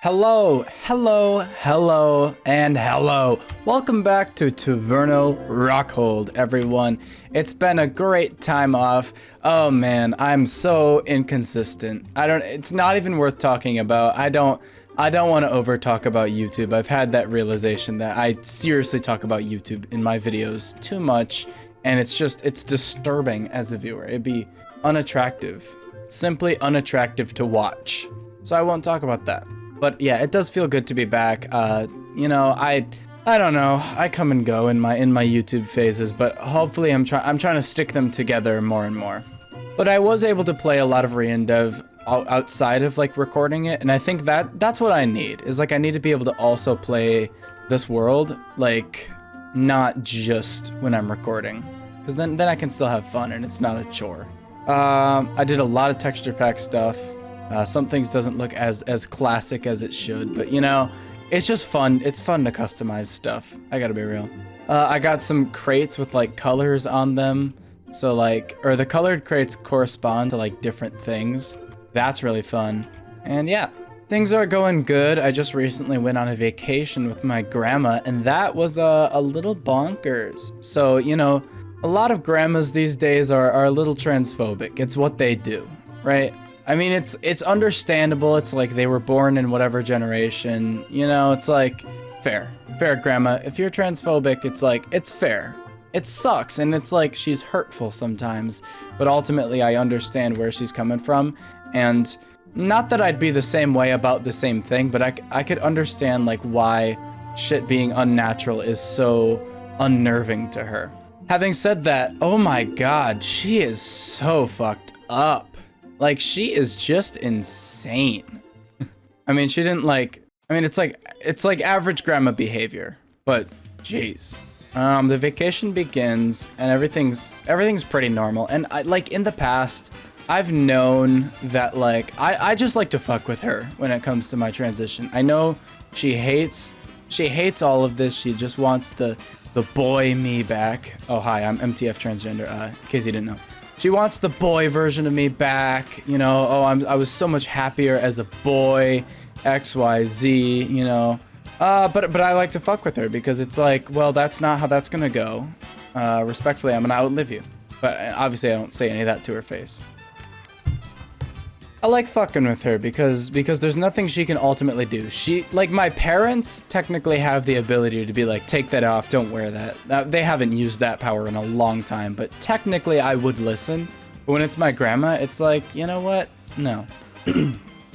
Hello, hello, hello, and hello. Welcome back to Taverno Rockhold, everyone. It's been a great time off. Oh man, I'm so inconsistent. It's not even worth talking about. I don't want to over talk about YouTube. I've had that realization that I seriously talk about YouTube in my videos too much, and it's disturbing as a viewer. It'd be unattractive, simply unattractive to watch. So I won't talk about that. But yeah, it does feel good to be back. You know, I don't know. I come and go in my YouTube phases, but hopefully I'm trying to stick them together more and more. But I was able to play a lot of re-endev outside of like recording it, and I think that's what I need. Is like I need to be able to also play this world, like not just when I'm recording, because then I can still have fun and it's not a chore. I did a lot of texture pack stuff. Some things doesn't look as classic as it should, but you know, it's just fun. It's fun to customize stuff. I gotta be real. I got some crates with like colors on them. So like, or the colored crates correspond to like different things. That's really fun. And yeah, things are going good. I just recently went on a vacation with my grandma, and that was a little bonkers. So, you know, a lot of grandmas these days are a little transphobic. It's what they do, right? I mean, it's understandable. It's like they were born in whatever generation, you know, it's like fair grandma. If you're transphobic, it's like, it's fair. It sucks. And it's like, she's hurtful sometimes, but ultimately I understand where she's coming from. And not that I'd be the same way about the same thing, but I could understand like why shit being unnatural is so unnerving to her. Having said that, oh my God, she is so fucked up. Like, she is just insane. I mean, she didn't like, I mean, it's like average grandma behavior, but jeez. The vacation begins and everything's pretty normal. And like in the past, I've known that like, I just like to fuck with her when it comes to my transition. I know she hates all of this. She just wants the boy me back. Oh, hi, I'm MTF transgender, in case you didn't know. She wants the boy version of me back, you know. Oh, I was so much happier as a boy, XYZ, you know. But I like to fuck with her because it's like, well, that's not how that's gonna go. Respectfully, I'm gonna outlive you. But obviously, I don't say any of that to her face. I like fucking with her because there's nothing she can ultimately do. Like my parents technically have the ability to be like, take that off, don't wear that. They haven't used that power in a long time, but technically I would listen. But when it's my grandma, it's like, you know what? No.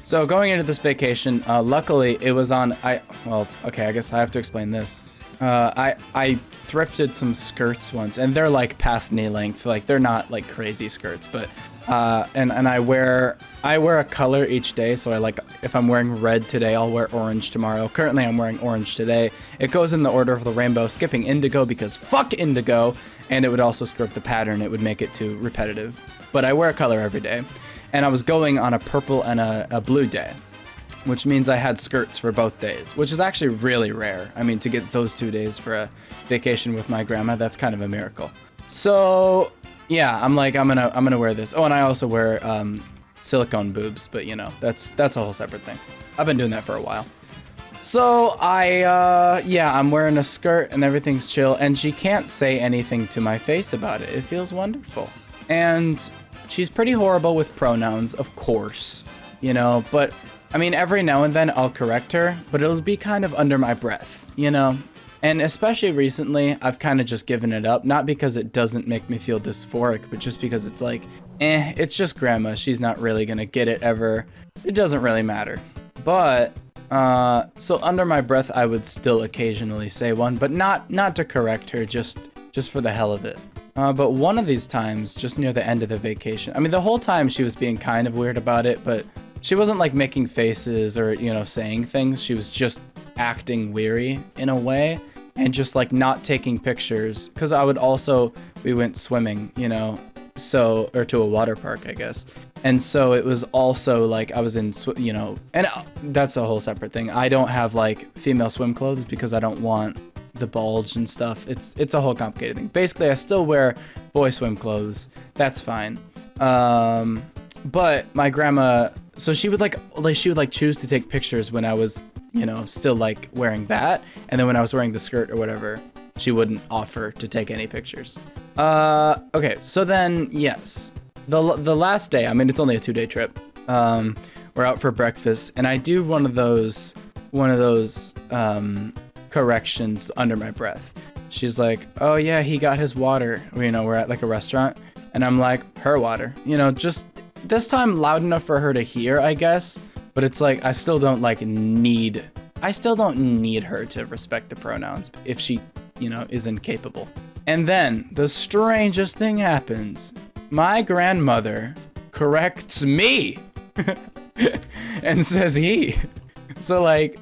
So going into this vacation, luckily it was on, well, okay, I guess I have to explain this. I thrifted some skirts once, and they're like past knee length, like they're not like crazy skirts, but and I wear a color each day. So I like, if I'm wearing red today, I'll wear orange tomorrow. Currently I'm wearing orange today. It goes in the order of the rainbow, skipping indigo because fuck indigo, and it would also screw up the pattern. It would make it too repetitive, but I wear a color every day. And I was going on a purple and a blue day, which means I had skirts for both days, which is actually really rare. I mean, to get those 2 days for a vacation with my grandma, that's kind of a miracle. So yeah, I'm like, I'm gonna wear this. Oh, and I also wear silicone boobs, but you know, that's a whole separate thing. I've been doing that for a while. So yeah, I'm wearing a skirt and everything's chill, and she can't say anything to my face about it. It feels wonderful. And she's pretty horrible with pronouns, of course, you know, but I mean, every now and then I'll correct her, but it'll be kind of under my breath, you know? And especially recently, I've kind of just given it up, not because it doesn't make me feel dysphoric, but just because it's like, it's just grandma. She's not really gonna get it ever. It doesn't really matter. But, so under my breath, I would still occasionally say one, but not to correct her, just for the hell of it. But one of these times, just near the end of the vacation, I mean, the whole time she was being kind of weird about it, but she wasn't like making faces or, you know, saying things. She was just acting weary in a way, and just like not taking pictures. Cause we went swimming, you know, so, or to a water park, I guess. And so it was also like I was in, you know, and that's a whole separate thing. I don't have like female swim clothes because I don't want the bulge and stuff. It's a whole complicated thing. Basically, I still wear boy swim clothes. That's fine. But my grandma so she would like choose to take pictures when I was, you know, still like wearing that. And then when I was wearing the skirt or whatever, she wouldn't offer to take any pictures. Okay, so then, yes. The last day, I mean, it's only a 2-day trip. We're out for breakfast, and I do one of those corrections under my breath. She's like, oh yeah, he got his water. You know, we're at like a restaurant, and I'm like, her water. You know, just this time loud enough for her to hear, I guess. But it's like, I still don't need her to respect the pronouns if she, you know, is incapable. And then the strangest thing happens. My grandmother corrects me and says he. So like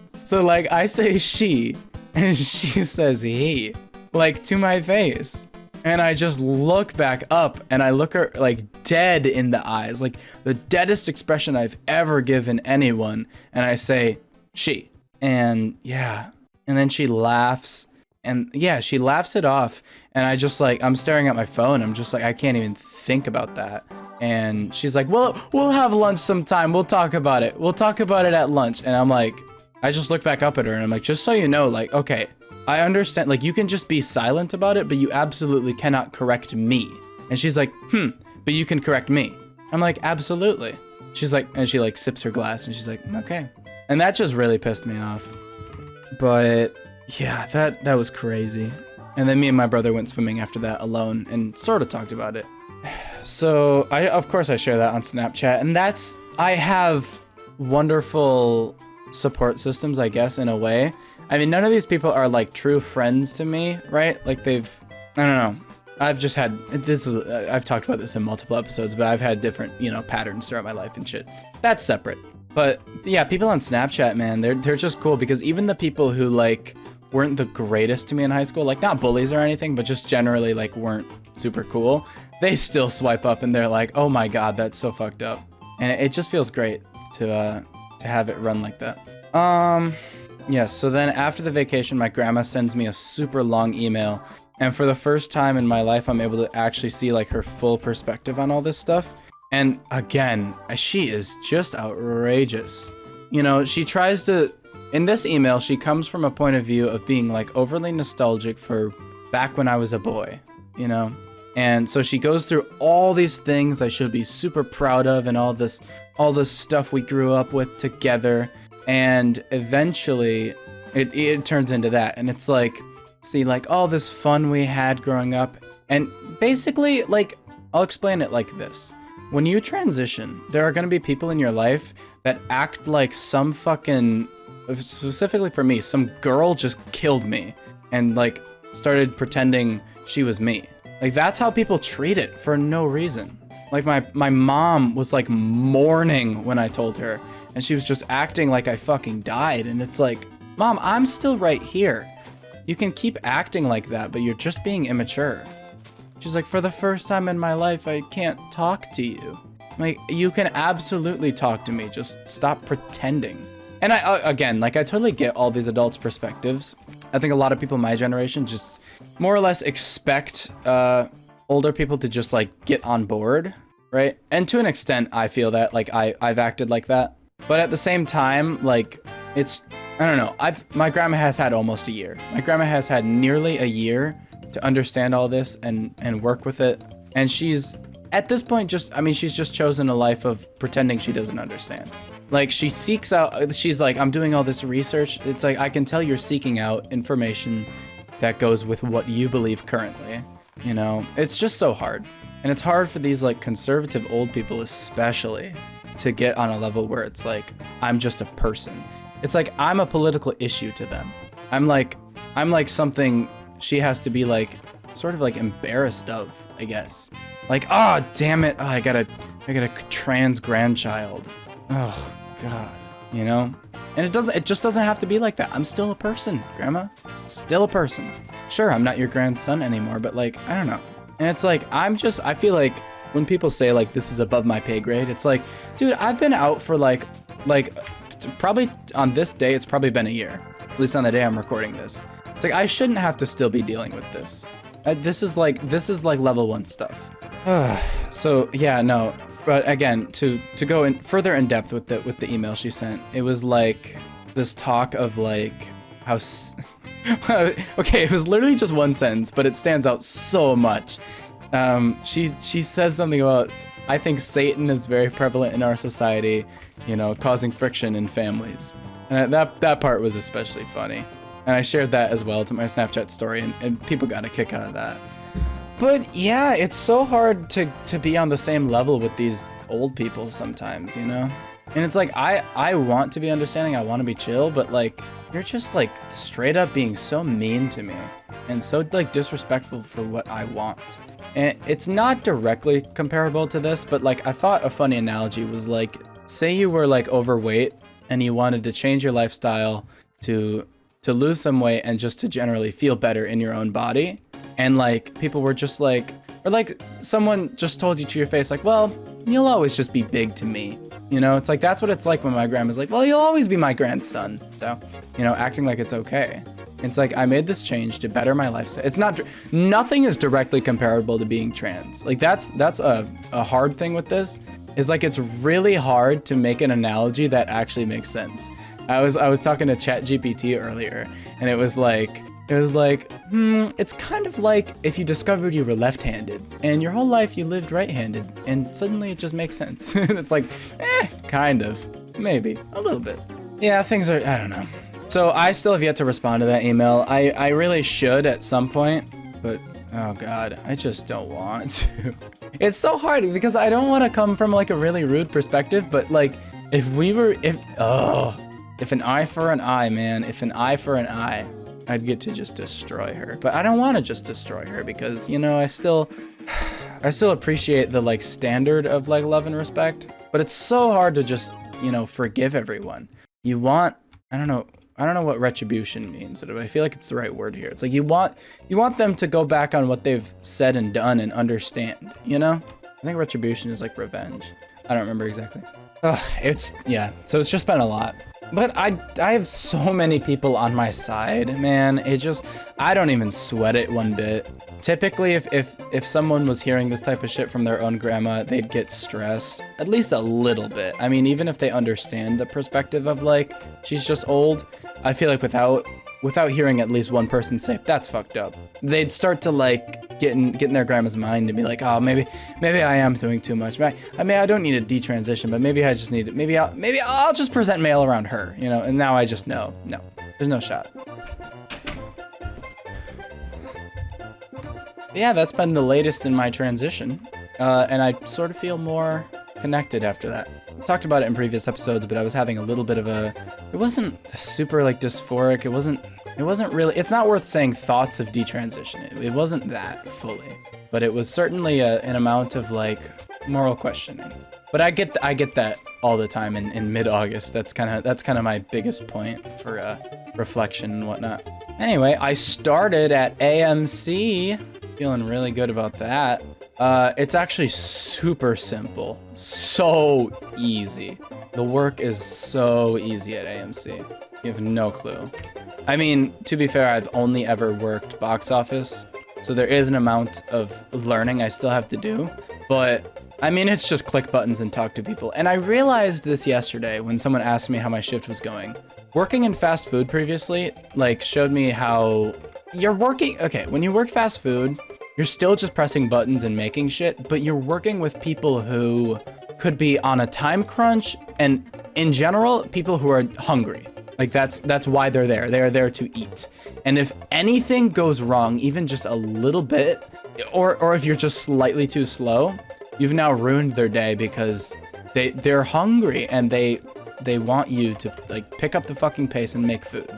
I say she and she says he, like to my face. And I just look back up and I look her like dead in the eyes, like the deadest expression I've ever given anyone. And I say, she. And yeah. And then she laughs. And yeah, she laughs it off. And I just like, I'm staring at my phone. I'm just like, I can't even think about that. And she's like, well, we'll have lunch sometime. We'll talk about it. We'll talk about it at lunch. And I'm like, I just look back up at her and I'm like, just so you know, like, okay, I understand. Like, you can just be silent about it, but you absolutely cannot correct me. And she's like, but you can correct me. I'm like, absolutely. She's like, and she like sips her glass and she's like, okay. And that just really pissed me off. But yeah, that was crazy. And then me and my brother went swimming after that alone and sort of talked about it. So of course I share that on Snapchat, and I have wonderful support systems, I guess, in a way. I mean, none of these people are like true friends to me, right? Like I don't know. I've just had, I've talked about this in multiple episodes, but I've had different, you know, patterns throughout my life and shit. That's separate. But yeah, people on Snapchat, man, they're just cool, because even the people who like weren't the greatest to me in high school, like not bullies or anything, but just generally like weren't super cool, they still swipe up and they're like, oh my God, that's so fucked up. And it just feels great to have it run like that. Yeah, so then after the vacation, my grandma sends me a super long email. And for the first time in my life, I'm able to actually see like her full perspective on all this stuff. And again, she is just outrageous. You know, she tries to, in this email, she comes from a point of view of being like overly nostalgic for back when I was a boy, you know? And so she goes through all these things I should be super proud of, and all this stuff we grew up with together. And eventually it turns into that. And it's like, see, like all this fun we had growing up. And basically, like, I'll explain it like this. When you transition, there are going to be people in your life that act like some fucking, specifically for me, some girl just killed me and like started pretending she was me. Like, that's how people treat it for no reason. Like my mom was like mourning when I told her, and she was just acting like I fucking died. And it's like, Mom, I'm still right here. You can keep acting like that, but you're just being immature. She's like, for the first time in my life, I can't talk to you. Like, you can absolutely talk to me. Just stop pretending. And again, like, I totally get all these adults' perspectives. I think a lot of people in my generation just more or less expect older people to just like get on board, right? And to an extent, I feel that, like, I've acted like that. But at the same time, like, it's, I don't know. My grandma has had almost a year. My grandma has had nearly a year to understand all this and work with it. And she's, at this point, she's just chosen a life of pretending she doesn't understand. Like, she seeks out, she's like, I'm doing all this research. It's like, I can tell you're seeking out information that goes with what you believe currently. You know, it's just so hard. And it's hard for these like conservative old people, especially, to get on a level where it's like, I'm just a person. It's like, I'm a political issue to them. I'm like something she has to be like, sort of like embarrassed of, I guess. Like, oh, damn it. Oh, I got a trans grandchild. Oh God, you know? And it just doesn't have to be like that. I'm still a person, Grandma. Still a person. Sure, I'm not your grandson anymore, but like, I don't know. And it's like, I feel like when people say like, this is above my pay grade, it's like, dude, I've been out for like probably on this day, it's probably been a year. At least on the day I'm recording this. It's like, I shouldn't have to still be dealing with this. This is like level 1 stuff. So yeah, no, But again, to go in further in depth with the email she sent, it was like this talk of like how okay, it was literally just one sentence, but it stands out so much. She says something about, I think Satan is very prevalent in our society, you know, causing friction in families. And that part was especially funny. And I shared that as well to my Snapchat story, and people got a kick out of that. But yeah, it's so hard to be on the same level with these old people sometimes, you know? And it's like, I want to be understanding, I want to be chill, but like, you're just like straight up being so mean to me and so like disrespectful for what I want. And it's not directly comparable to this, but like I thought a funny analogy was like, say you were like overweight and you wanted to change your lifestyle to lose some weight and just to generally feel better in your own body. And like people were just like, or like someone just told you to your face like, well, you'll always just be big to me. You know, it's like, that's what it's like when my grandma's like, well, you'll always be my grandson. So, you know, acting like it's okay. It's like, I made this change to better my lifestyle. It's not, nothing is directly comparable to being trans. Like that's a hard thing with this, is like, it's really hard to make an analogy that actually makes sense. I was talking to ChatGPT earlier, and it was like, it's kind of like if you discovered you were left-handed and your whole life you lived right-handed and suddenly it just makes sense. And it's like, kind of, maybe, a little bit. Yeah, things are, I don't know. So I still have yet to respond to that email. I really should at some point, but oh God, I just don't want to. It's so hard because I don't want to come from like a really rude perspective, but like if an eye for an eye, man, if an eye for an eye, I'd get to just destroy her. But I don't want to just destroy her because, you know, I still appreciate the like standard of like love and respect, but it's so hard to just, you know, forgive everyone. You want, I don't know what retribution means. I feel like it's the right word here. It's like you want them to go back on what they've said and done and understand, you know? I think retribution is like revenge. I don't remember exactly. Yeah, so it's just been a lot. But I have so many people on my side, man. I don't even sweat it one bit. Typically, if someone was hearing this type of shit from their own grandma, they'd get stressed, at least a little bit. I mean, even if they understand the perspective of like, she's just old, I feel like without hearing at least one person say, that's fucked up, they'd start to like get in their grandma's mind and be like, oh, maybe I am doing too much. I mean, I don't need a detransition, but maybe I just need it. Maybe I'll just present mail around her, you know? And now I just know, no, there's no shot. Yeah, that's been the latest in my transition. And I sort of feel more connected after that. I talked about it in previous episodes, but I was having a little bit of it wasn't super like dysphoric. It wasn't really, it's not worth saying thoughts of detransition. It wasn't that fully, but it was certainly an amount of like moral questioning. But I get that all the time in mid-August. That's kind of my biggest point for reflection and whatnot. Anyway, I started at AMC, feeling really good about that. It's actually super simple, so easy. The work is so easy at AMC. You have no clue. I mean, to be fair, I've only ever worked box office, so there is an amount of learning I still have to do, but I mean, it's just click buttons and talk to people. And I realized this yesterday when someone asked me how my shift was going. Working in fast food previously, like, showed me how when you work fast food, you're still just pressing buttons and making shit, but you're working with people who could be on a time crunch, and in general, people who are hungry. Like that's why they're there. They are there to eat. And if anything goes wrong, even just a little bit, or if you're just slightly too slow, you've now ruined their day because they're hungry and they want you to like pick up the fucking pace and make food.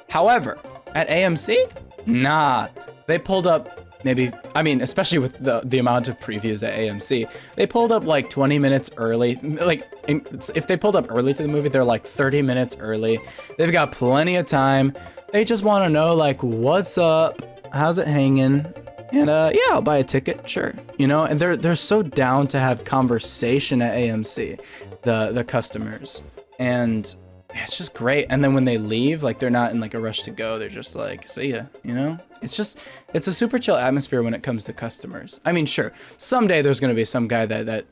However, at AMC, nah, they pulled up especially with the amount of previews at AMC, they pulled up like 20 minutes early. Like if they pulled up early to the movie, they're like 30 minutes early. They've got plenty of time. They just want to know like, what's up? How's it hanging? And yeah, I'll buy a ticket, sure. You know, and they're so down to have conversation at AMC, the customers. And it's just great. And then when they leave, like they're not in like a rush to go. They're just like, see ya, you know? It's a super chill atmosphere when it comes to customers. I mean, sure, someday there's going to be some guy that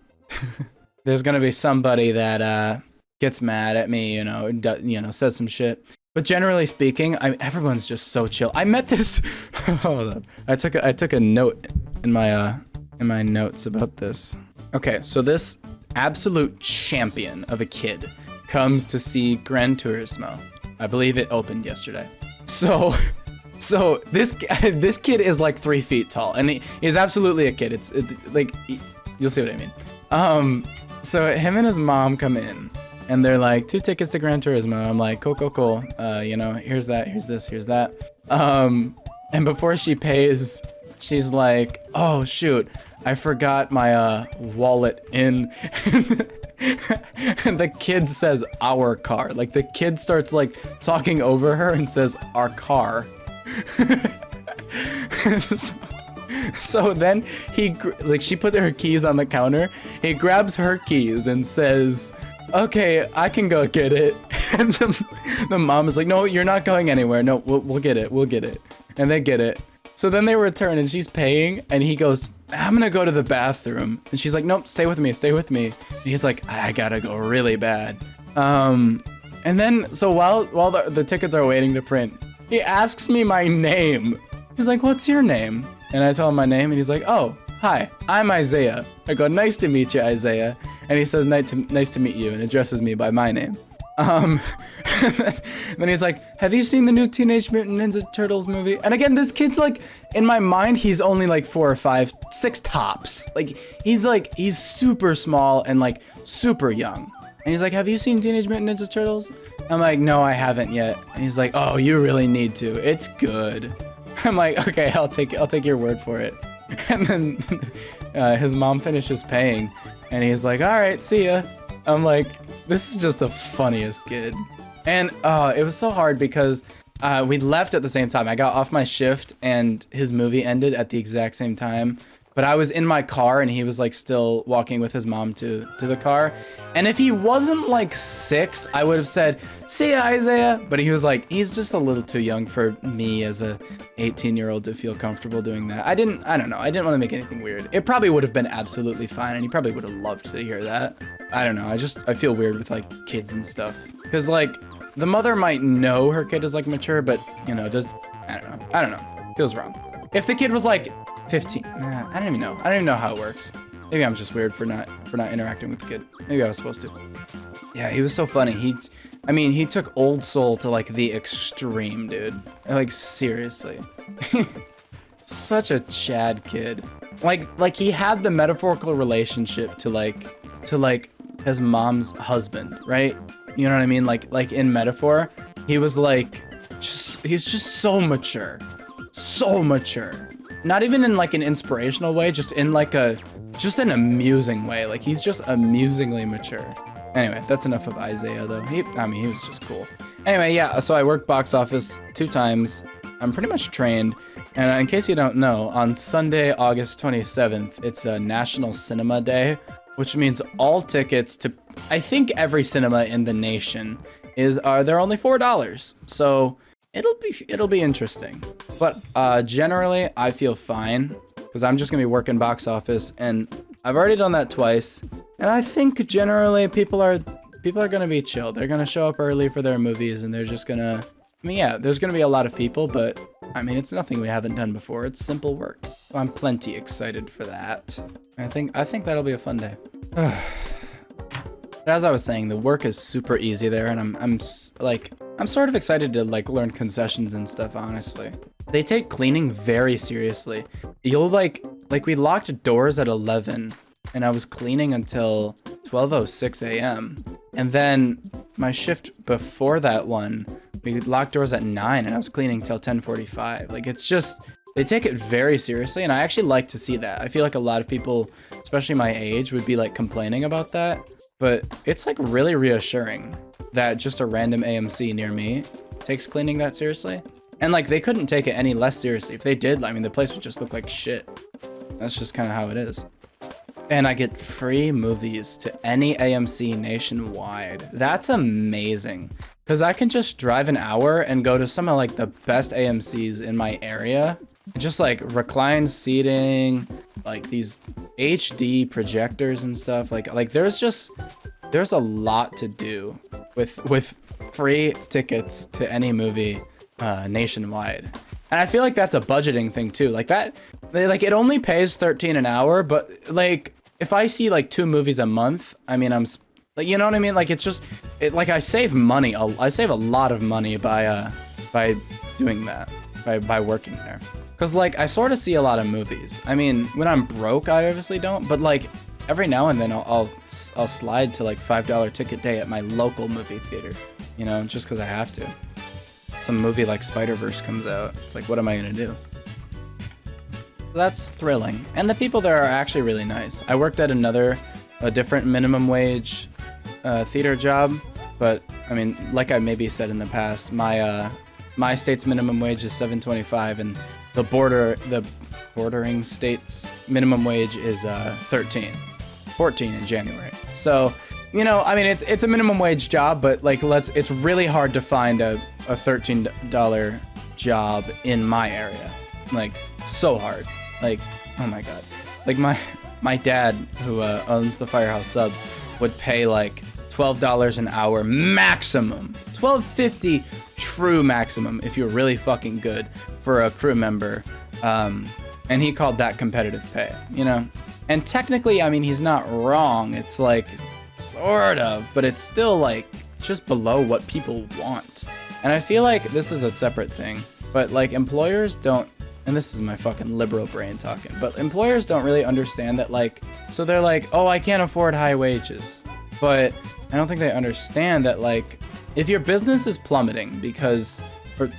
there's gonna be somebody that gets mad at me, says some shit. But generally speaking, everyone's just so chill. I met this. Hold on. I took a note in my notes about this. Okay, so this absolute champion of a kid comes to see Gran Turismo. I believe it opened yesterday. So this kid is like 3 feet tall, and he's absolutely a kid. You'll see what I mean. So him and his mom come in, and they're like, 2 tickets to Gran Turismo. I'm like, cool. Here's that, here's this, here's that. And before she pays, she's like, oh shoot, I forgot my wallet in. And the kid says our car. Like the kid starts like talking over her and says our car. So then she put her keys on the counter. He grabs her keys and says, okay, I can go get it. And the mom is like, no, you're not going anywhere. No, we'll get it. We'll get it. And they get it. So then they return and she's paying and he goes, I'm gonna go to the bathroom. And she's like, nope, stay with me. And he's like, I gotta go really bad. And then, so while the tickets are waiting to print, he asks me my name. He's like, what's your name? And I tell him my name and he's like, oh, hi, I'm Isaiah. I go, nice to meet you, Isaiah. And he says, nice to meet you, and addresses me by my name. Then he's like, have you seen the new Teenage Mutant Ninja Turtles movie? And again, this kid's like, in my mind, he's only like 4 or 5, 6 tops. Like, he's super small and like super young. And he's like, have you seen Teenage Mutant Ninja Turtles? I'm like, no, I haven't yet. And he's like, oh, you really need to. It's good. I'm like, okay, I'll take your word for it. And then his mom finishes paying and he's like, all right, see ya. I'm like, this is just the funniest kid. And it was so hard because we left at the same time. I got off my shift and his movie ended at the exact same time. But I was in my car and he was like still walking with his mom to the car. And if he wasn't like 6, I would have said, see ya, Isaiah. But he was like, he's just a little too young for me as a 18-year-old to feel comfortable doing that. I don't know. I didn't want to make anything weird. It probably would have been absolutely fine. And he probably would have loved to hear that. I don't know. I feel weird with like kids and stuff. Because like the mother might know her kid is like mature, but I don't know. Feels wrong. If the kid was like 15, I don't even know how it works. Maybe I'm just weird for not interacting with the kid. Maybe I was supposed to. Yeah, he was so funny. He took Old Soul to like the extreme, dude. Like seriously. Such a Chad kid. Like he had the metaphorical relationship to his mom's husband, right? You know what I mean? Like in metaphor, he was like he's just so mature. So mature. Not even in like an inspirational way, just in like an amusing way. Like he's just amusingly mature. Anyway, that's enough of Isaiah though. He was just cool. Anyway, yeah, so I worked box office 2 times. I'm pretty much trained. And in case you don't know, on Sunday, August 27th, it's a National Cinema Day, which means all tickets to, I think every cinema in the nation they're only $4. So it'll be interesting. But generally, I feel fine because I'm just gonna be working box office, and I've already done that twice. And I think generally people are gonna be chill. They're gonna show up early for their movies, and they're just gonna. Yeah, there's gonna be a lot of people, but it's nothing we haven't done before. It's simple work. So I'm plenty excited for that. I think that'll be a fun day. As I was saying, the work is super easy there, and I'm sort of excited to like learn concessions and stuff, honestly. They take cleaning very seriously. You'll like we locked doors at 11 and I was cleaning until 12:06 a.m. And then my shift before that one, we locked doors at 9 and I was cleaning till 10:45. Like it's just, they take it very seriously, and I actually like to see that. I feel like a lot of people, especially my age, would be like complaining about that. But it's like really reassuring that just a random AMC near me takes cleaning that seriously. And like they couldn't take it any less seriously. If they did, the place would just look like shit. That's just kind of how it is. And I get free movies to any AMC nationwide. That's amazing. Because I can just drive an hour and go to some of like the best AMCs in my area Just like recline seating, like these HD projectors and stuff. Like there's a lot to do with free tickets to any movie nationwide. And I feel like that's a budgeting thing too. Like that, like it only pays 13 an hour, but like if I see like 2 movies a month, I mean, like, you know what I mean? Like it's just, like I save money. I save a lot of money by doing that, by working there. Cause like I sort of see a lot of movies. I mean, when I'm broke, I obviously don't, but like every now and then I'll slide to like $5 ticket day at my local movie theater, you know, just cause I have to. Some movie like Spider-Verse comes out. It's like, what am I gonna do? That's thrilling. And the people there are actually really nice. I worked at a different minimum wage theater job, but I mean, like I maybe said in the past, my state's minimum wage is $7.25, and the bordering state's minimum wage is 14 in January. So, you know, I mean, it's a minimum wage job, but like it's really hard to find a $13 job in my area. Like so hard. Like, oh my God. Like my dad, who owns the Firehouse Subs, would pay like $12 an hour maximum. $12.50 true maximum if you're really fucking good for a crew member. And he called that competitive pay, you know? And technically, I mean, he's not wrong. It's like, sort of, but it's still like just below what people want. And I feel like this is a separate thing, but like employers don't, and this is my fucking liberal brain talking, but employers don't really understand that, like, so they're like, oh, I can't afford high wages. But I don't think they understand that, like, if your business is plummeting because,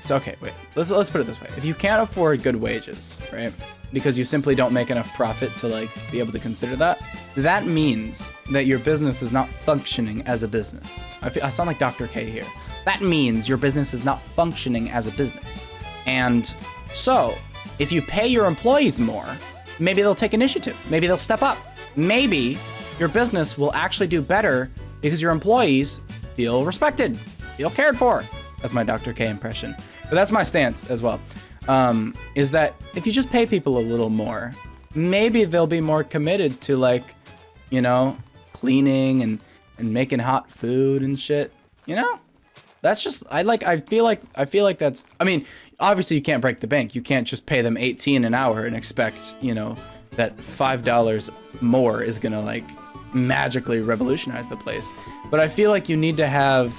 okay, wait, let's put it this way. If you can't afford good wages, right? Because you simply don't make enough profit to like be able to consider that, that means that your business is not functioning as a business. I sound like Dr. K here. That means your business is not functioning as a business. And so if you pay your employees more, maybe they'll take initiative. Maybe they'll step up. Maybe your business will actually do better because your employees feel respected, feel cared for. That's my Dr. K impression. But that's my stance as well. Is that if you just pay people a little more, maybe they'll be more committed to, like, you know, cleaning and making hot food and shit, you know? That's just, I feel like that's, I mean, obviously you can't break the bank. You can't just pay them 18 an hour and expect, you know, that $5 more is gonna like magically revolutionize the place. But I feel like you need to have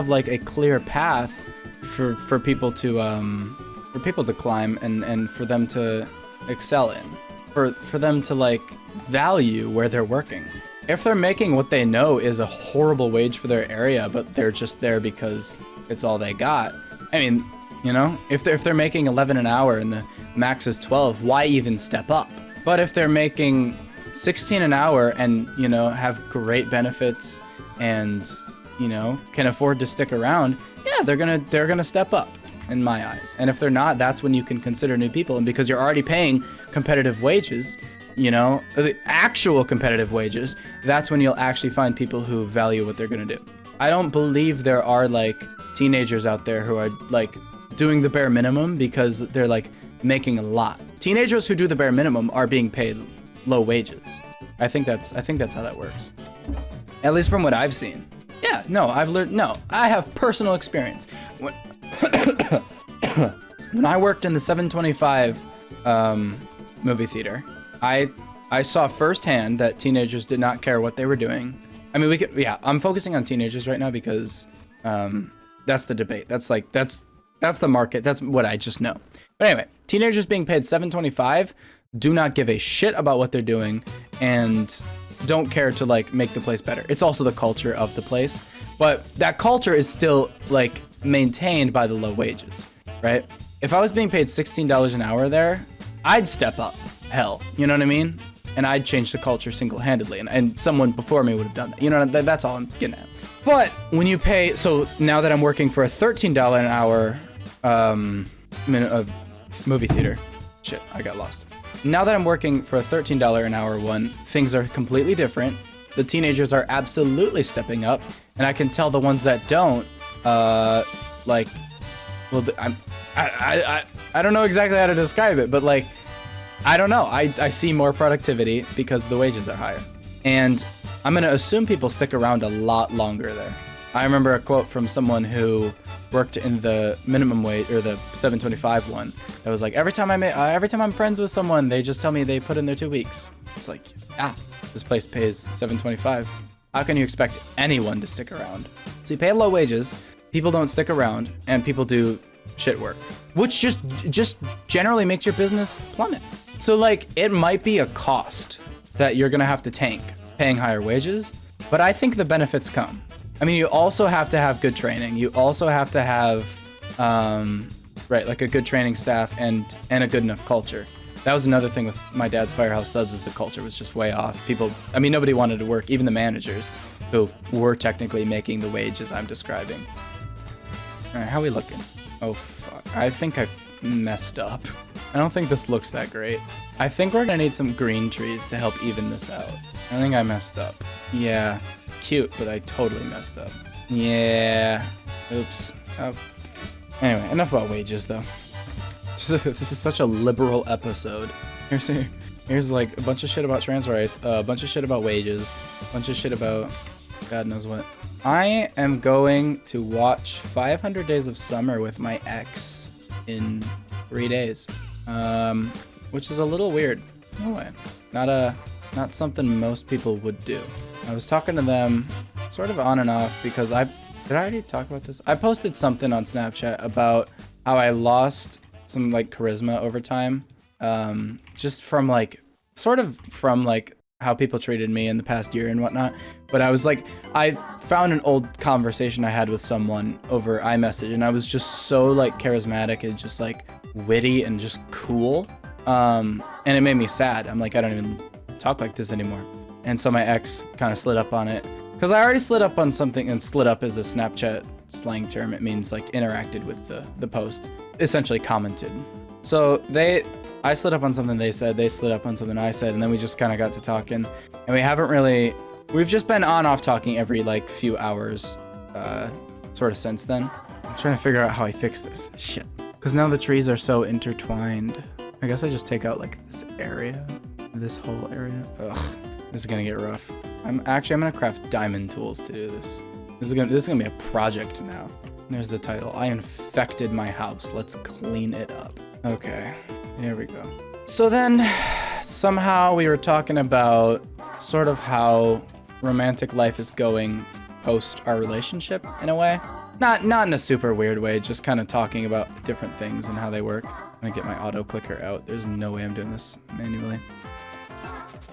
like a clear path for people to climb and for them to excel in, for them to like value where they're working. If they're making what they know is a horrible wage for their area, but they're just there because it's all they got. I mean, you know, if they're making 11 an hour and the max is 12, why even step up? But if they're making 16 an hour and, you know, have great benefits and, you know, can afford to stick around, yeah, they're gonna step up in my eyes. And if they're not, that's when you can consider new people. And because you're already paying competitive wages, you know, the actual competitive wages, that's when you'll actually find people who value what they're gonna do. I don't believe there are like teenagers out there who are like doing the bare minimum because they're like making a lot. Teenagers who do the bare minimum are being paid low wages. I think that's how that works. At least from what I've seen. Yeah, no, I've learned, no, I have personal experience. When I worked in the 725 movie theater, I saw firsthand that teenagers did not care what they were doing. I mean, I'm focusing on teenagers right now because that's the debate. That's the market. That's what I just know. But anyway, teenagers being paid $7.25 do not give a shit about what they're doing and don't care to like make the place better. It's also the culture of the place, but that culture is still like maintained by the low wages, right? If I was being paid $16 an hour there, I'd step up. Hell, you know what I mean? And I'd change the culture single-handedly, and someone before me would have done that. You know, that's all I'm getting at. But when you pay, so now that I'm working for a $13 an hour movie theater, shit, I got lost. Now that I'm working for a $13 an hour one, things are completely different. The teenagers are absolutely stepping up, and I can tell the ones that don't, like, well, I don't know exactly how to describe it, but like, I don't know. I see more productivity because the wages are higher. And I'm going to assume people stick around a lot longer there. I remember a quote from someone who worked in the minimum wage or the 725 one that was like, every time I'm friends with someone, they just tell me they put in their 2 weeks. It's like, this place pays 725. How can you expect anyone to stick around? So you pay low wages, people don't stick around, and people do shit work, which just generally makes your business plummet. So like, it might be a cost that you're gonna have to tank paying higher wages, but I think the benefits come. I mean, you also have to have good training. You also have to have, like a good training staff and a good enough culture. That was another thing with my dad's Firehouse Subs, is the culture was just way off. Nobody wanted to work, even the managers who were technically making the wages I'm describing. All right, how are we looking? Oh, fuck. I think I messed up. I don't think this looks that great. I think we're gonna need some green trees to help even this out. I think I messed up. Yeah, it's cute, but I totally messed up. Yeah, oops. Oh. Anyway, enough about wages though. This is such a liberal episode. Here's like a bunch of shit about trans rights, a bunch of shit about wages, a bunch of shit about God knows what. I am going to watch 500 Days of Summer with my ex in 3 days, which is a little weird. No way. Not something most people would do. I was talking to them sort of on and off because did I already talk about this? I posted something on Snapchat about how I lost some like charisma over time, just from like how people treated me in the past year and whatnot. But I found an old conversation I had with someone over iMessage, and I was just so like charismatic and just like witty and just cool, and it made me sad. I'm like, I don't even talk like this anymore. And so my ex kind of slid up on it, because I already slid up on something, and slid up is a Snapchat slang term. It means like interacted with the post, essentially commented. So I slid up on something they said, they slid up on something I said, and then we just kind of got to talking, and we've just been on off talking every like few hours, sort of since then. I'm trying to figure out how I fix this shit, because now the trees are so intertwined. I guess I just take out like this whole area. Ugh, this is gonna get rough. I'm gonna craft diamond tools to do this. This is gonna be a project now. There's the title. I infected my house. Let's clean it up. Okay, here we go. So then somehow we were talking about sort of how romantic life is going post our relationship in a way. Not in a super weird way, just kind of talking about different things and how they work. I'm gonna get my auto clicker out. There's no way I'm doing this manually.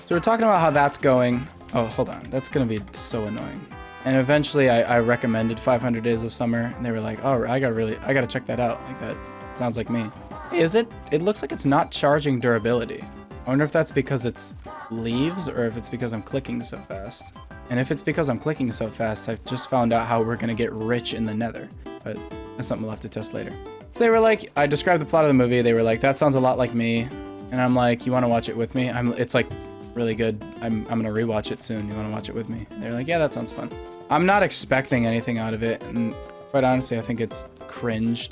So we're talking about how that's going. Oh, hold on. That's gonna be so annoying. And eventually I recommended 500 Days of Summer, and they were like, oh, I gotta check that out. Like, that sounds like me. Hey, it looks like it's not charging durability. I wonder if that's because it's leaves, or if it's because I'm clicking so fast. And if it's because I'm clicking so fast, I've just found out how we're gonna get rich in the nether. But that's something we'll have to test later. So they were like, I described the plot of the movie, they were like, that sounds a lot like me. And I'm like, you wanna watch it with me? It's like really good. I'm gonna rewatch it soon. You wanna watch it with me? And they're like, yeah, that sounds fun. I'm not expecting anything out of it, and quite honestly, I think it's cringe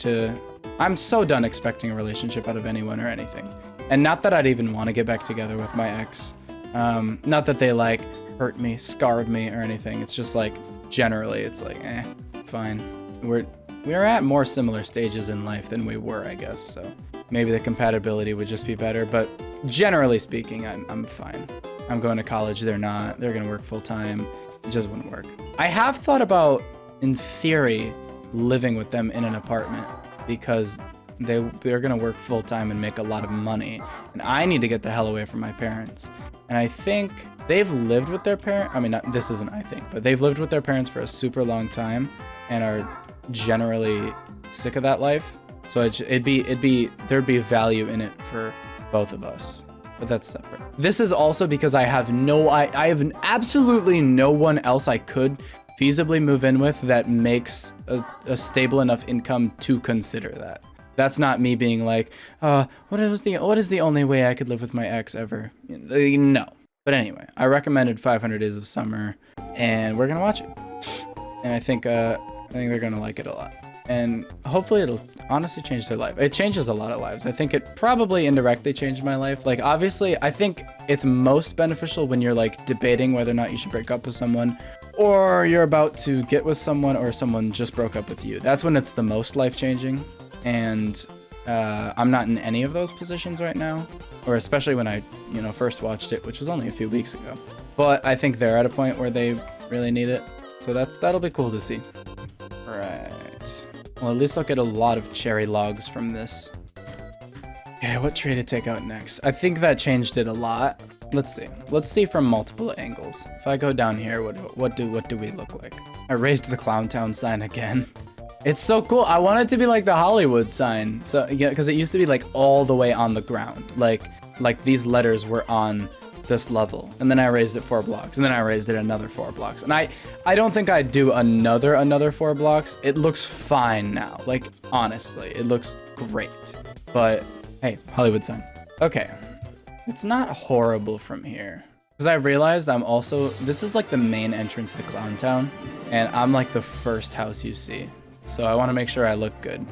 I'm so done expecting a relationship out of anyone or anything. And not that I'd even want to get back together with my ex. Not that they like hurt me, scarred me or anything. It's just like, generally, it's like, fine. We're at more similar stages in life than we were, I guess, so maybe the compatibility would just be better, but generally speaking, I'm fine. I'm going to college, they're not. They're gonna work full time. It just wouldn't work. I have thought about, in theory, living with them in an apartment, because they're gonna work full time and make a lot of money, and I need to get the hell away from my parents. And I think they've lived with their parents. I mean, this isn't I think, but they've lived with their parents for a super long time and are generally sick of that life. So there'd be value in it for both of us. But that's separate. This is also because I have absolutely no one else I could feasibly move in with that makes a stable enough income to consider that. That's not me being like, what is the only way I could live with my ex ever? No. But anyway, I recommended 500 Days of Summer, and we're gonna watch it. And I think they're gonna like it a lot. and hopefully it'll honestly change their life. It changes a lot of lives. I think it probably indirectly changed my life. Like, obviously, I think it's most beneficial when you're like debating whether or not you should break up with someone, or you're about to get with someone, or someone just broke up with you. That's when it's the most life-changing. And I'm not in any of those positions right now, or especially when I, first watched it, which was only a few weeks ago. But I think they're at a point where they really need it. So that'll be cool to see. Right. Well, at least I'll get a lot of cherry logs from this. Okay, what tree to take out next? I think that changed it a lot. Let's see. Let's see from multiple angles. If I go down here, what do we look like? I raised the Clown Town sign again. It's so cool. I want it to be like the Hollywood sign. So yeah, because it used to be like all the way on the ground. Like these letters were on this level, and then I raised it 4 blocks, and then I raised it another 4 blocks, and I don't think I'd do another 4 blocks. It looks fine now. Like, honestly, it looks great. But hey, Hollywood sign. Okay, it's not horrible from here, because I realized this is like the main entrance to Clown Town, and I'm like the first house you see, so I want to make sure I look good.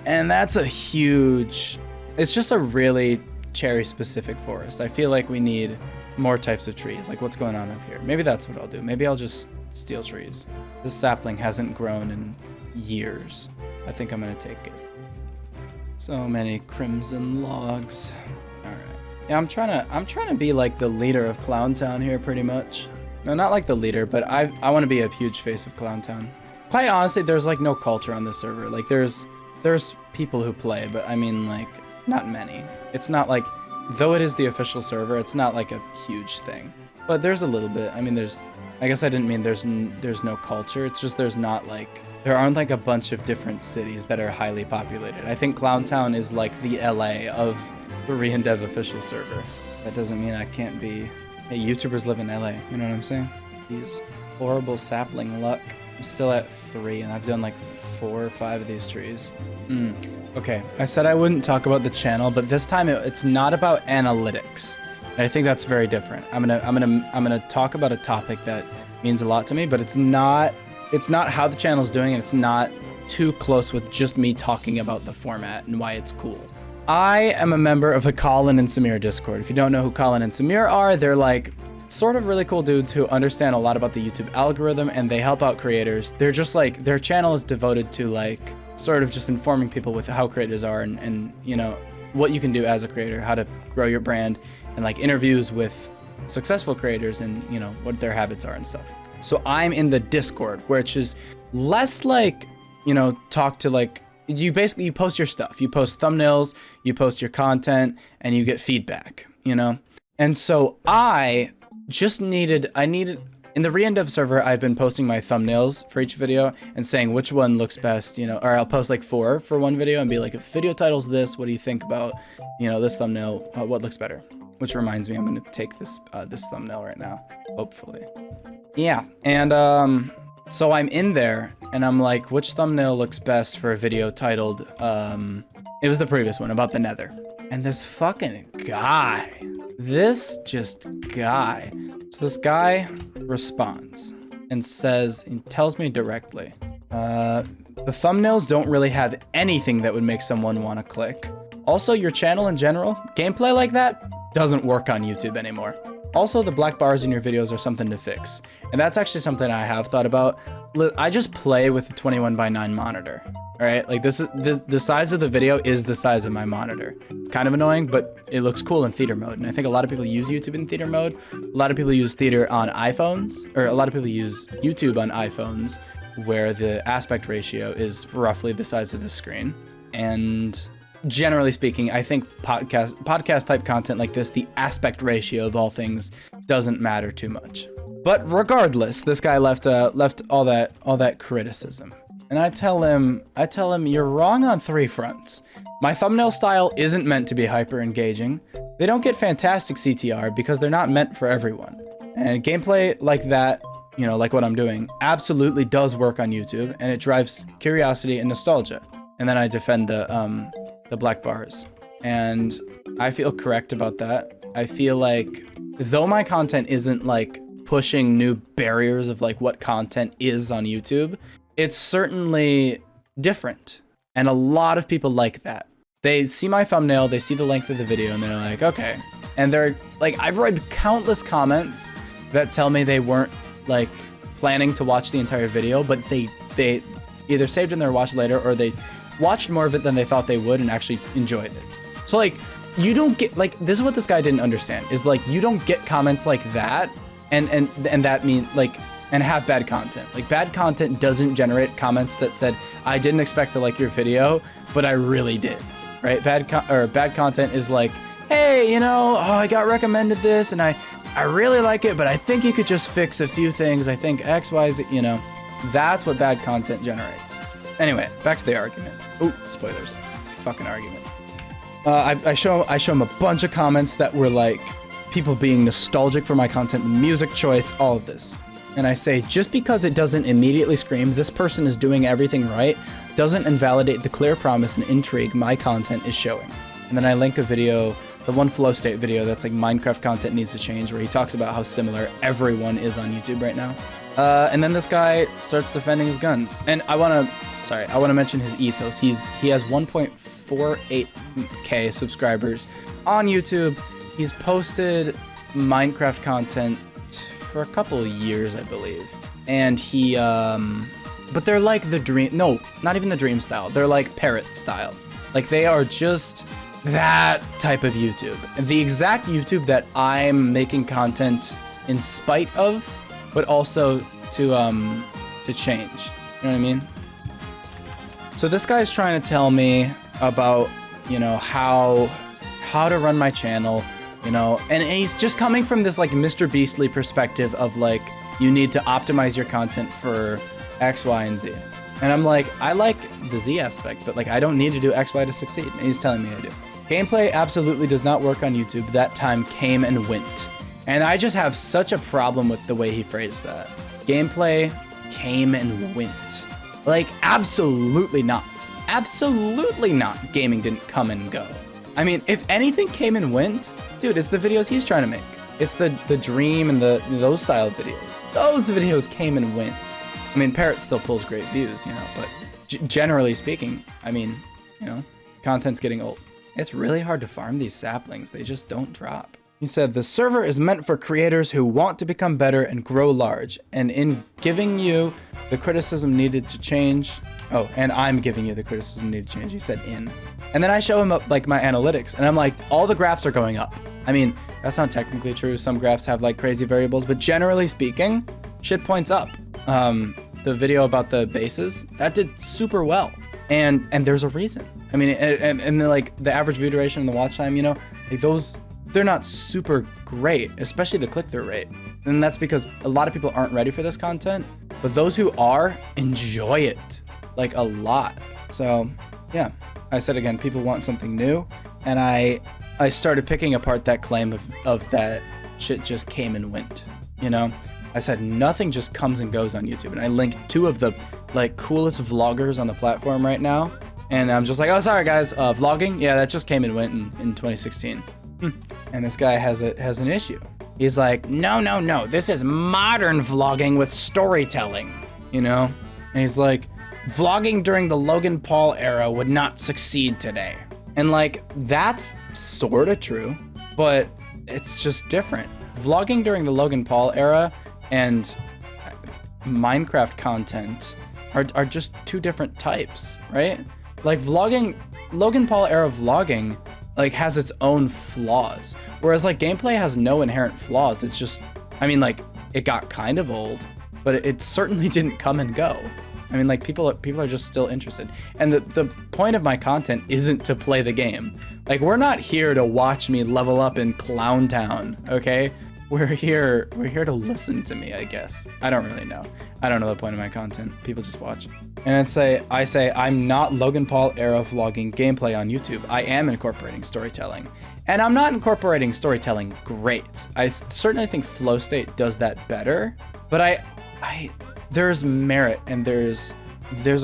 And that's a huge, it's just a really cherry specific forest. I feel like we need more types of trees. Like, what's going on up here? Maybe that's what I'll do. Maybe I'll just steal trees. This sapling hasn't grown in years. I think I'm gonna take it. So many crimson logs. All right. Yeah, I'm trying to be like the leader of Clown Town here, pretty much. No, not like the leader, but I want to be a huge face of Clown Town. Quite honestly, there's like no culture on this server. Like, there's people who play, but I mean, like, not many. It's not like, though it is the official server, it's not like a huge thing. But there's a little bit. I mean, I guess I didn't mean there's no culture. It's just there aren't like a bunch of different cities that are highly populated. I think Clown Town is like the LA of Korean Dev official server. That doesn't mean I can't be, hey, YouTubers live in LA. You know what I'm saying? These horrible sapling luck. I'm still at 3, and I've done like 4 or 5 of these trees. Okay, I said I wouldn't talk about the channel, but this time it's not about analytics. And I think that's very different. I'm gonna talk about a topic that means a lot to me, but it's not how the channel's doing, and it's not too close with just me talking about the format and why it's cool. I am a member of the Colin and Samir Discord. If you don't know who Colin and Samir are, they're like sort of really cool dudes who understand a lot about the YouTube algorithm, and they help out creators. They're just like, their channel is devoted to like sort of just informing people with how creators are and what you can do as a creator, how to grow your brand, and like interviews with successful creators and what their habits are and stuff. So I'm in the Discord, which is less like, talk to like, you post your stuff, you post thumbnails, you post your content, and you get feedback, And so I needed, in the re-endev server, I've been posting my thumbnails for each video and saying which one looks best, or I'll post like 4 for one video and be like, if video title's this, what do you think about, this thumbnail, what looks better? Which reminds me, I'm gonna take this thumbnail right now, hopefully. Yeah, and so I'm in there and I'm like, which thumbnail looks best for a video titled, it was the previous one about the Nether. And this fucking guy, so this guy responds and says, and tells me directly, the thumbnails don't really have anything that would make someone want to click. Also, your channel in general, gameplay like that doesn't work on YouTube anymore. Also, the black bars in your videos are something to fix. And that's actually something I have thought about. I just play with a 21:9 monitor. All right, like the size of the video is the size of my monitor. It's kind of annoying, but it looks cool in theater mode. And I think a lot of people use YouTube in theater mode. A lot of people use theater on iPhones, or a lot of people use YouTube on iPhones, where the aspect ratio is roughly the size of the screen. And generally speaking, I think podcast type content like this, the aspect ratio of all things doesn't matter too much. But regardless, this guy left all that criticism. And I tell him, you're wrong on 3 fronts. My thumbnail style isn't meant to be hyper engaging. They don't get fantastic CTR because they're not meant for everyone. And gameplay like that, like what I'm doing, absolutely does work on YouTube, and it drives curiosity and nostalgia. And then I defend the black bars. And I feel correct about that. I feel like, though my content isn't like pushing new barriers of like what content is on YouTube, it's certainly different. And a lot of people like that. They see my thumbnail, they see the length of the video, and they're like, okay. And they're like, I've read countless comments that tell me they weren't like planning to watch the entire video, but they either saved in their watch later or they watched more of it than they thought they would and actually enjoyed it. So like, you don't get, like, this is what this guy didn't understand, is like, you don't get comments like that and that mean like, and have bad content. Like, bad content doesn't generate comments that said, I didn't expect to like your video, but I really did, right? Bad content is like, hey, you know, oh, I got recommended this and I really like it, but I think you could just fix a few things. I think X, Y, Z, you know, that's what bad content generates. Anyway, back to the argument. Oh, spoilers. It's a fucking argument. I show him a bunch of comments that were like people being nostalgic for my content, music choice, all of this. And I say, just because it doesn't immediately scream, this person is doing everything right, doesn't invalidate the clear promise and intrigue my content is showing. And then I link a video, the one flow state video that's like Minecraft content needs to change, where he talks about how similar everyone is on YouTube right now. And then this guy starts defending his guns. And I want to mention his ethos. He has 1.48k subscribers on YouTube. He's posted Minecraft content for a couple of years, I believe. And he, but they're like the dream, no, not even the dream style. They're like parrot style. Like, they are just that type of YouTube. The exact YouTube that I'm making content in spite of, but also to change. You know what I mean? So this guy's trying to tell me about, you know, how to run my channel, you know, and he's just coming from this like Mr. Beastly perspective of like, you need to optimize your content for X, Y, and Z. And I'm like, I like the Z aspect, but like, I don't need to do X, Y to succeed. And he's telling me I do. Gameplay absolutely does not work on YouTube. That time came and went. And I just have such a problem with the way he phrased that. Gameplay came and went. Like, absolutely not. Absolutely not. Gaming didn't come and go. I mean, if anything came and went, dude, it's the videos he's trying to make. It's the dream and those style videos. Those videos came and went. I mean, Parrot still pulls great views, you know, but generally speaking, I mean, you know, content's getting old. It's really hard to farm these saplings. They just don't drop. He said, the server is meant for creators who want to become better and grow large. And in giving you the criticism needed to change, oh, and I'm giving you the criticism needed to change. He said in. And then I show him up like my analytics and I'm like, all the graphs are going up. I mean, that's not technically true. Some graphs have like crazy variables, but generally speaking, shit points up. The video about the bases, that did super well. And there's a reason. I mean, and like the average view duration and the watch time, you know, like those, they're not super great, especially the click-through rate. And that's because a lot of people aren't ready for this content, but those who are enjoy it like a lot. So yeah, I said again, people want something new. And I started picking apart that claim of that shit just came and went, you know? I said nothing just comes and goes on YouTube. And I linked two of the like coolest vloggers on the platform right now. And I'm just like, oh, sorry guys, vlogging? Yeah, that just came and went in 2016. And this guy has an issue. He's like, no, this is modern vlogging with storytelling, you know? And he's like, vlogging during the Logan Paul era would not succeed today. And like, that's sort of true, but it's just different. Vlogging during the Logan Paul era and Minecraft content are just two different types, right? Like vlogging, Logan Paul era vlogging like has its own flaws, whereas like gameplay has no inherent flaws. It's just, I mean, like it got kind of old, but it certainly didn't come and go. I mean, like people are just still interested. And the point of my content isn't to play the game. Like we're not here to watch me level up in Clown Town, okay? We're here to listen to me, I guess. I don't really know. I don't know the point of my content. People just watch. And I say, I'm not Logan Paul era vlogging gameplay on YouTube. I am incorporating storytelling. And I'm not incorporating storytelling great. I certainly think Flow State does that better, but there's merit and there's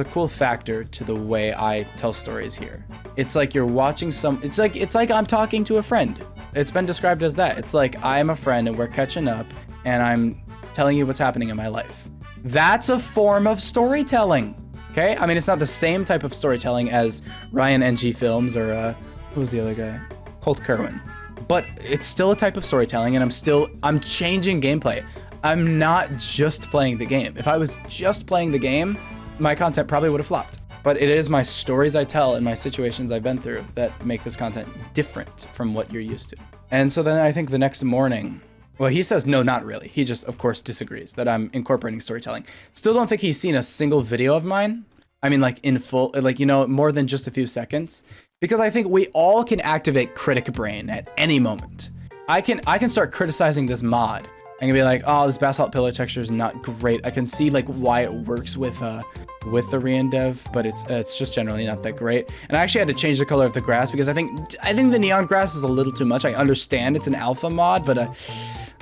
a cool factor to the way I tell stories here. It's like you're watching it's like I'm talking to a friend. It's been described as that. It's like I'm a friend and we're catching up and I'm telling you what's happening in my life. That's a form of storytelling, Okay, I mean, it's not the same type of storytelling as Ryan NG Films or who was the other guy? Colt Kerwin. But it's still a type of storytelling, and I'm changing gameplay. I'm not just playing the game. If I was just playing the game, my content probably would have flopped. But it is my stories I tell and my situations I've been through that make this content different from what you're used to. And so then I think the next morning, well, he says, no, not really. He just, of course, disagrees that I'm incorporating storytelling. Still don't think he's seen a single video of mine. I mean, like in full, like, you know, more than just a few seconds. Because I think we all can activate critic brain at any moment. I can start criticizing this mod. I can be like, oh, this basalt pillar texture is not great. I can see like why it works with the reindev, but it's just generally not that great. And I actually had to change the color of the grass because I think the neon grass is a little too much. I understand it's an alpha mod, but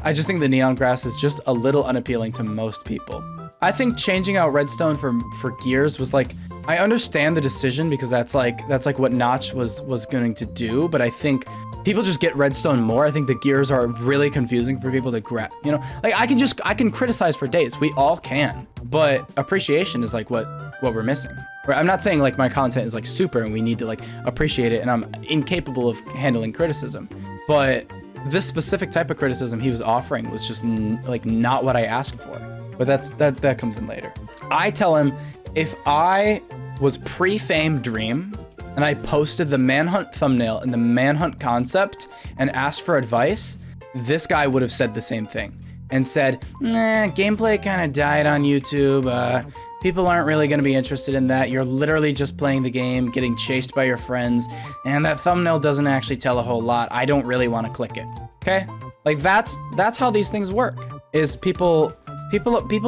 I just think the neon grass is just a little unappealing to most people. I think changing out redstone for gears was like, I understand the decision because that's like what Notch was going to do, but I think people just get redstone more. I think the gears are really confusing for people to grab, you know? Like I can criticize for days. We all can, but appreciation is like what we're missing. Right? I'm not saying like my content is like super and we need to like appreciate it and I'm incapable of handling criticism, but this specific type of criticism he was offering was just like not what I asked for. But that comes in later. I tell him if I was pre-fame Dream and I posted the manhunt thumbnail and the manhunt concept and asked for advice, this guy would have said the same thing and said, nah, gameplay kind of died on YouTube. People aren't really going to be interested in that. You're literally just playing the game, getting chased by your friends, and that thumbnail doesn't actually tell a whole lot. I don't really want to click it. Okay? Like that's how these things work. Is people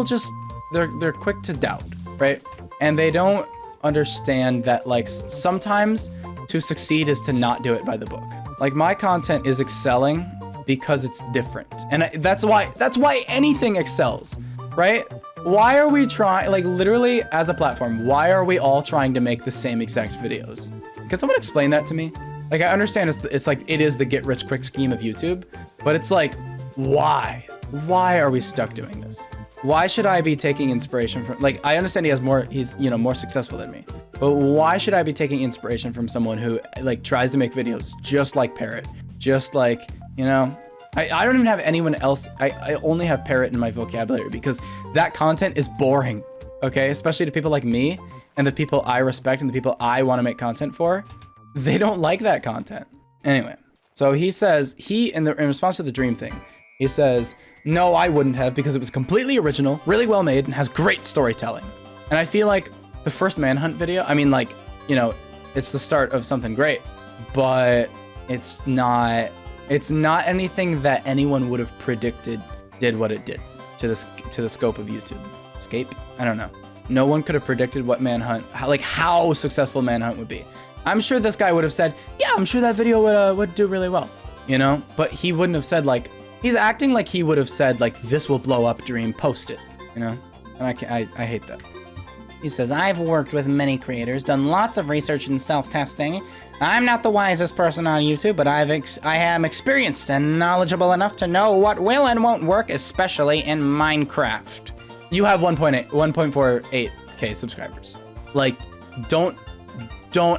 just they're quick to doubt, right? And they don't understand that like sometimes to succeed is to not do it by the book. Like my content is excelling because it's different, and that's why anything excels, right? Why are we trying, like literally as a platform, why are we all trying to make the same exact videos? Can someone explain that to me? Like I understand it's like it is the get rich quick scheme of YouTube, but it's like why are we stuck doing this? Why should I be taking inspiration from, like, I understand he's, you know, more successful than me, but why should I be taking inspiration from someone who like tries to make videos just like Parrot, just like, you know, I don't even have anyone else. I only have Parrot in my vocabulary because that content is boring. Okay. Especially to people like me and the people I respect and the people I want to make content for. They don't like that content. Anyway. So he says in response to the Dream thing, he says, no, I wouldn't have because it was completely original, really well made, and has great storytelling. And I feel like the first manhunt video, I mean, like, you know, it's the start of something great, but it's not anything that anyone would have predicted did what it did to the scope of YouTube. Escape? I don't know. No one could have predicted what manhunt, how successful manhunt would be. I'm sure this guy would have said, yeah, I'm sure that video would do really well, you know? But he wouldn't have said like, he's acting like he would have said like, this will blow up, Dream, post it, you know? And I hate that. He says, I've worked with many creators, done lots of research and self-testing. I'm not the wisest person on YouTube, but I am experienced and knowledgeable enough to know what will and won't work, especially in Minecraft. You have 1.48k subscribers. Like, don't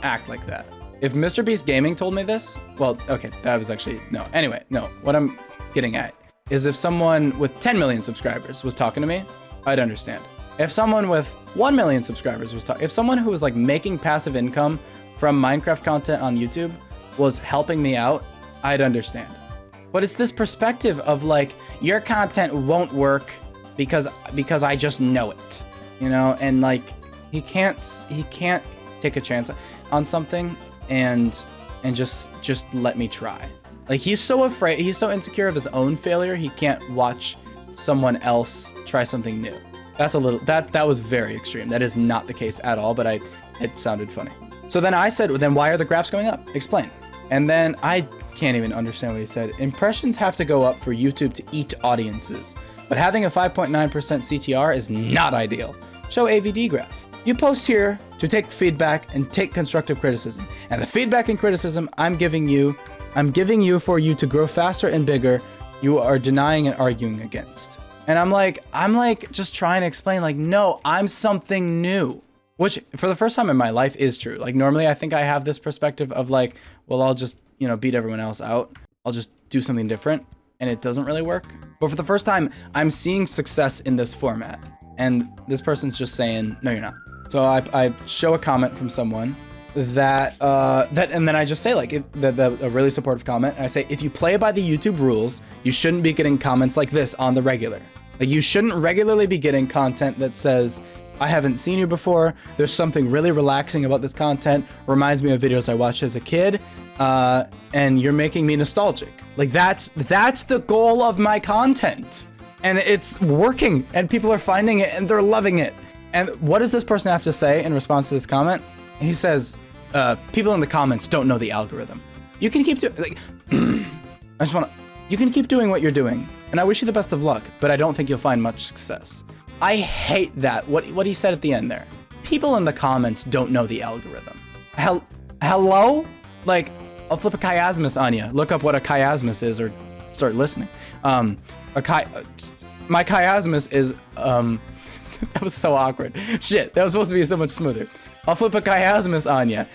act like that. If Mr. Beast Gaming told me this, well, okay, that was actually, no. Anyway, no, what I'm getting at is if someone with 10 million subscribers was talking to me, I'd understand. If someone with 1 million subscribers was if someone who was like making passive income from Minecraft content on YouTube was helping me out, I'd understand. But it's this perspective of like, your content won't work because I just know it, you know? And like, he can't take a chance on something and just let me try. Like he's so afraid, he's so insecure of his own failure, he can't watch someone else try something new. That's a little, that was very extreme. That is not the case at all, but it sounded funny. So then I said, then why are the graphs going up? Explain. And then I can't even understand what he said. Impressions have to go up for YouTube to eat audiences, but having a 5.9% CTR is not ideal. Show AVD graph. You post here to take feedback and take constructive criticism. And the feedback and criticism I'm giving you for you to grow faster and bigger, you are denying and arguing against. And I'm like just trying to explain like, no, I'm something new. which for the first time in my life is true. Like normally I think I have this perspective of like, well, I'll just, you know, beat everyone else out. I'll just do something different, and it doesn't really work. But for the first time, I'm seeing success in this format. And this person's just saying, no, you're not. So I show a comment from someone that and then I just say like a really supportive comment. And I say, if you play by the YouTube rules, you shouldn't be getting comments like this on the regular. Like you shouldn't regularly be getting content that says, I haven't seen you before. There's something really relaxing about this content. Reminds me of videos I watched as a kid. And you're making me nostalgic. Like that's the goal of my content. And it's working, and people are finding it and they're loving it. And what does this person have to say in response to this comment? He says, people in the comments don't know the algorithm. You can keep doing, like, you can keep doing what you're doing, and I wish you the best of luck, but I don't think you'll find much success. I hate that, what he said at the end there. People in the comments don't know the algorithm. Hello? Like, I'll flip a chiasmus on you. Look up what a chiasmus is, or start listening. My chiasmus is, that was so awkward. Shit, that was supposed to be so much smoother. I'll flip a chiasmus on you.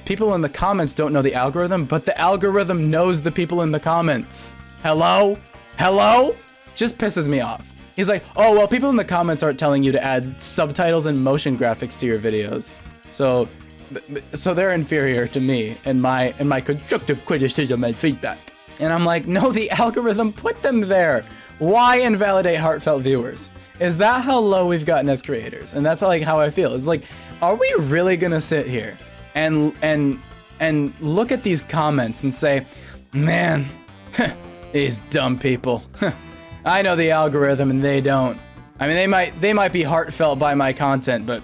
People in the comments don't know the algorithm, but the algorithm knows the people in the comments. Hello? Hello? Just pisses me off. He's like, oh, well, people in the comments aren't telling you to add subtitles and motion graphics to your videos. So they're inferior to me and my constructive criticism and feedback. And I'm like, no, the algorithm put them there. Why invalidate heartfelt viewers? Is that how low we've gotten as creators? And that's like how I feel. It's like, are we really gonna sit here and look at these comments and say, man, these dumb people. I know the algorithm and they don't. I mean, they might be heartfelt by my content, but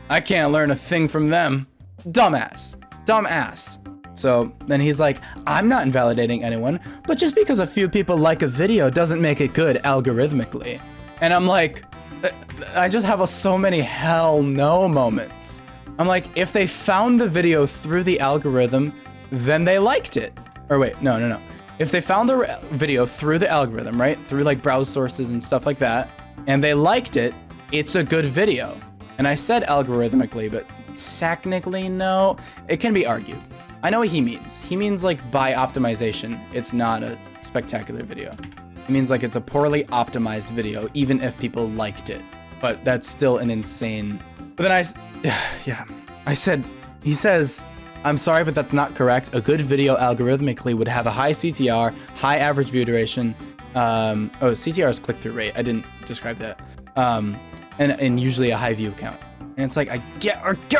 I can't learn a thing from them. Dumbass. Dumbass. So then he's like, I'm not invalidating anyone, but just because a few people like a video doesn't make it good algorithmically. And I'm like, I just have so many hell no moments. I'm like, if they found the video through the algorithm, then they liked it. Or wait, no. If they found the video through the algorithm, right? Through like browse sources and stuff like that, and they liked it, it's a good video. And I said algorithmically, but technically no, it can be argued. I know what he means. He means like by optimization, it's not a spectacular video. It means like it's a poorly optimized video, even if people liked it. But that's still an insane. But then he says, I'm sorry, but that's not correct. A good video algorithmically would have a high CTR, high average view duration. CTR is click-through rate. I didn't describe that. And usually a high view count. And it's like, I get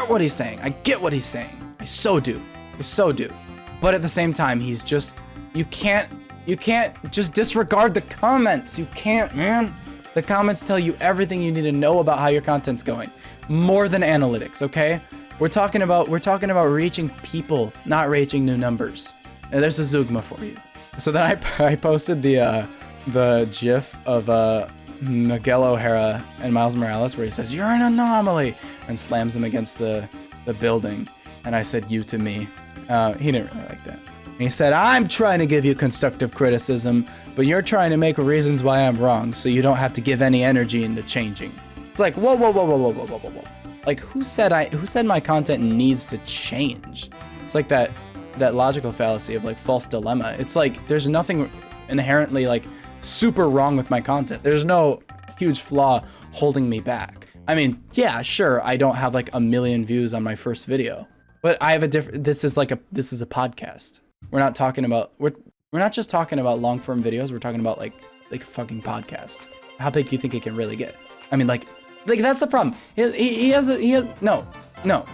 what he's saying. I get what he's saying. I so do. But at the same time, he's just, you can't just disregard the comments. You can't, man. The comments tell you everything you need to know about how your content's going. More than analytics, okay? We're talking about reaching people, not reaching new numbers. And there's a Zugma for you. So then I posted the GIF of Miguel O'Hara and Miles Morales where he says, "You're an anomaly," and slams him against the building. And I said, "You to me." He didn't really like that. And he said, "I'm trying to give you constructive criticism, but you're trying to make reasons why I'm wrong, so you don't have to give any energy into changing." It's like, whoa. Like, who said my content needs to change? It's like that logical fallacy of like false dilemma. It's like there's nothing inherently like super wrong with my content. There's no huge flaw holding me back. I mean, yeah, sure, I don't have like 1 million views on my first video, but I have a different. This is a podcast. We're not just talking about long form videos. We're talking about like a fucking podcast. How big do you think it can really get? I mean, like that's the problem. He has no.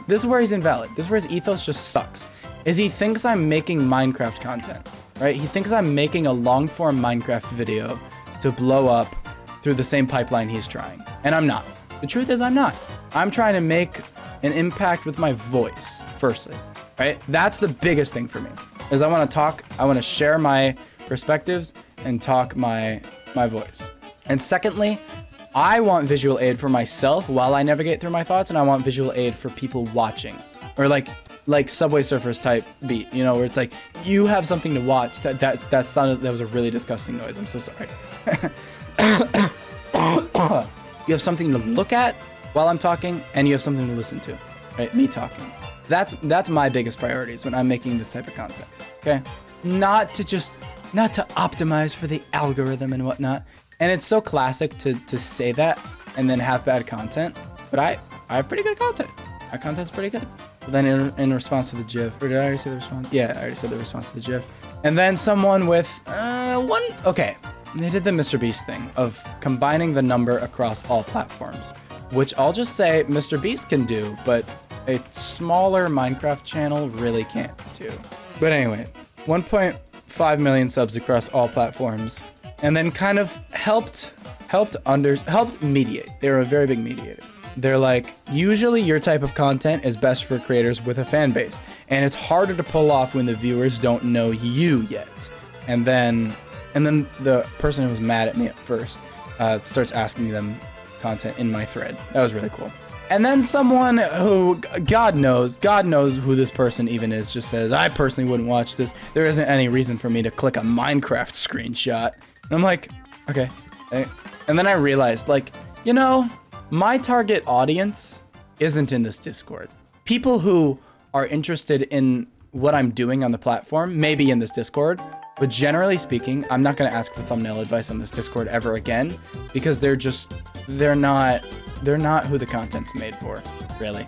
This is where he's invalid. This is where his ethos just sucks. Is he thinks I'm making Minecraft content, right? He thinks I'm making a long form Minecraft video to blow up through the same pipeline he's trying, and I'm not. The truth is, I'm not. I'm trying to make an impact with my voice, firstly, right? That's the biggest thing for me, is I want to talk, I want to share my perspectives and talk my voice. And secondly, I want visual aid for myself while I navigate through my thoughts, and I want visual aid for people watching. Or like Subway Surfers type beat, you know, where it's like, you have something to watch. That was a really disgusting noise. I'm so sorry. You have something to look at while I'm talking, and you have something to listen to, right? Me talking. That's my biggest priorities when I'm making this type of content, okay? Not to optimize for the algorithm and whatnot. And it's so classic to say that and then have bad content, but I have pretty good content. My content's pretty good. But then in response to the GIF, or did I already say the response? Yeah, I already said the response to the GIF. And then someone with okay. They did the Mr. Beast thing of combining the number across all platforms, which I'll just say Mr. Beast can do, but a smaller Minecraft channel really can't do. But anyway, 1.5 million subs across all platforms, and then kind of helped mediate. They were a very big mediator. They're like, usually your type of content is best for creators with a fan base, and it's harder to pull off when the viewers don't know you yet. And then the person who was mad at me at first starts asking them content in my thread. That was really cool. And then someone who, God knows who this person even is, just says, I personally wouldn't watch this. There isn't any reason for me to click a Minecraft screenshot. And I'm like, okay. And then I realized, like, you know, my target audience isn't in this Discord. People who are interested in what I'm doing on the platform may be in this Discord, but generally speaking, I'm not going to ask for thumbnail advice on this Discord ever again, because they're not who the content's made for, really.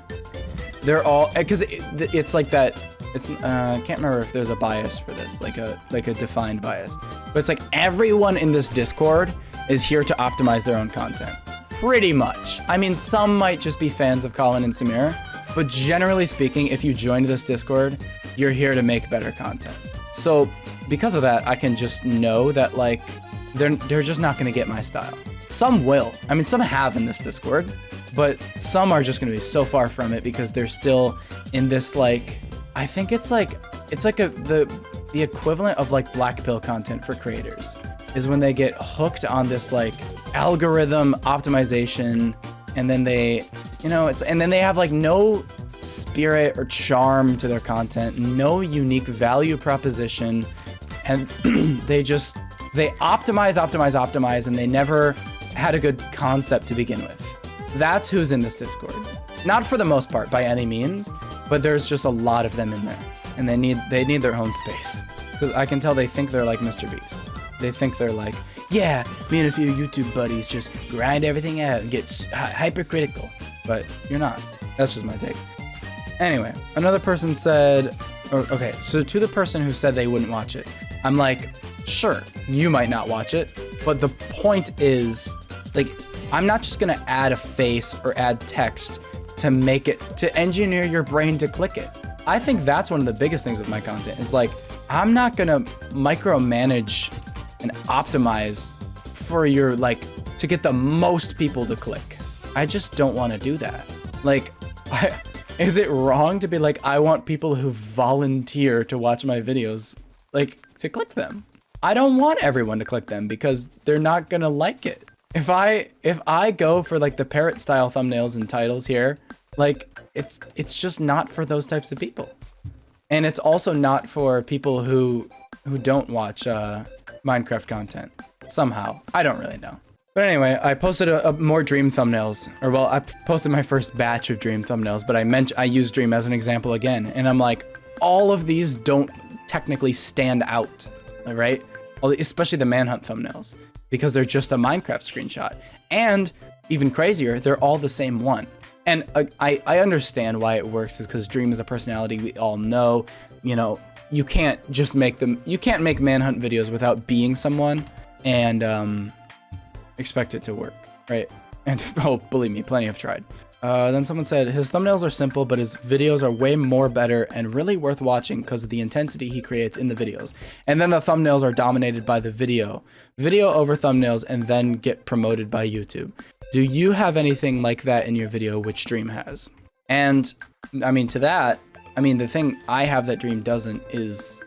They're all, because it's like that, it's, I can't remember if there's a bias for this, like a defined bias, but it's like everyone in this Discord is here to optimize their own content. Pretty much. I mean, some might just be fans of Colin and Samir, but generally speaking, if you joined this Discord, you're here to make better content. So because of that, I can just know that, like, they're just not going to get my style. Some will. I mean, some have in this Discord, but some are just going to be so far from it because they're still in this, like, I think it's like the equivalent of like Blackpill content for creators is when they get hooked on this like algorithm optimization, and then they, you know, and then they have like no spirit or charm to their content, no unique value proposition, and they optimize, and they never had a good concept to begin with. That's who's in this Discord. Not for the most part by any means, but there's just a lot of them in there, and they need their own space. Because I can tell they think they're like Mr. Beast. They think they're like, yeah, me and a few YouTube buddies just grind everything out and get hypercritical. But you're not. That's just my take. Anyway, another person said, okay, so to the person who said they wouldn't watch it, I'm like, sure, you might not watch it, but the point is, like, I'm not just gonna add a face or add text to make it, to engineer your brain to click it. I think that's one of the biggest things with my content is like, I'm not gonna micromanage and optimize for your, like, to get the most people to click. I just don't want to do that. Like, is it wrong to be like, I want people who volunteer to watch my videos, like, to click them? I don't want everyone to click them because they're not gonna like it. If I go for like the parrot style thumbnails and titles here, like, it's just not for those types of people. And it's also not for people who don't watch Minecraft content somehow. I don't really know. But anyway, I posted more dream thumbnails, or well, I posted my first batch of dream thumbnails, but I used dream as an example again. And I'm like, all of these don't technically stand out, right? Especially the manhunt thumbnails, because they're just a Minecraft screenshot. And even crazier, they're all the same one. And I understand why it works, is because Dream is a personality we all know. You know, you can't just make manhunt videos without being someone and expect it to work, right? And oh, believe me, plenty have tried. Then someone said, his thumbnails are simple, but his videos are way more better and really worth watching because of the intensity he creates in the videos. And then the thumbnails are dominated by the video over thumbnails, and then get promoted by YouTube. Do you have anything like that in your video, which Dream has? And I mean, to that, I mean, the thing I have that Dream doesn't is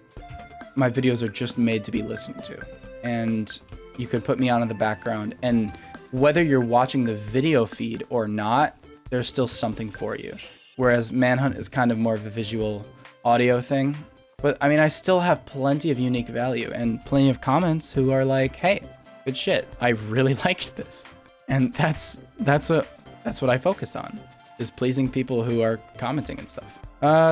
my videos are just made to be listened to. And you could put me on in the background, and whether you're watching the video feed or not, there's still something for you. Whereas Manhunt is kind of more of a visual audio thing. But I mean, I still have plenty of unique value and plenty of comments who are like, hey, good shit. I really liked this. And that's that's what I focus on, is pleasing people who are commenting and stuff.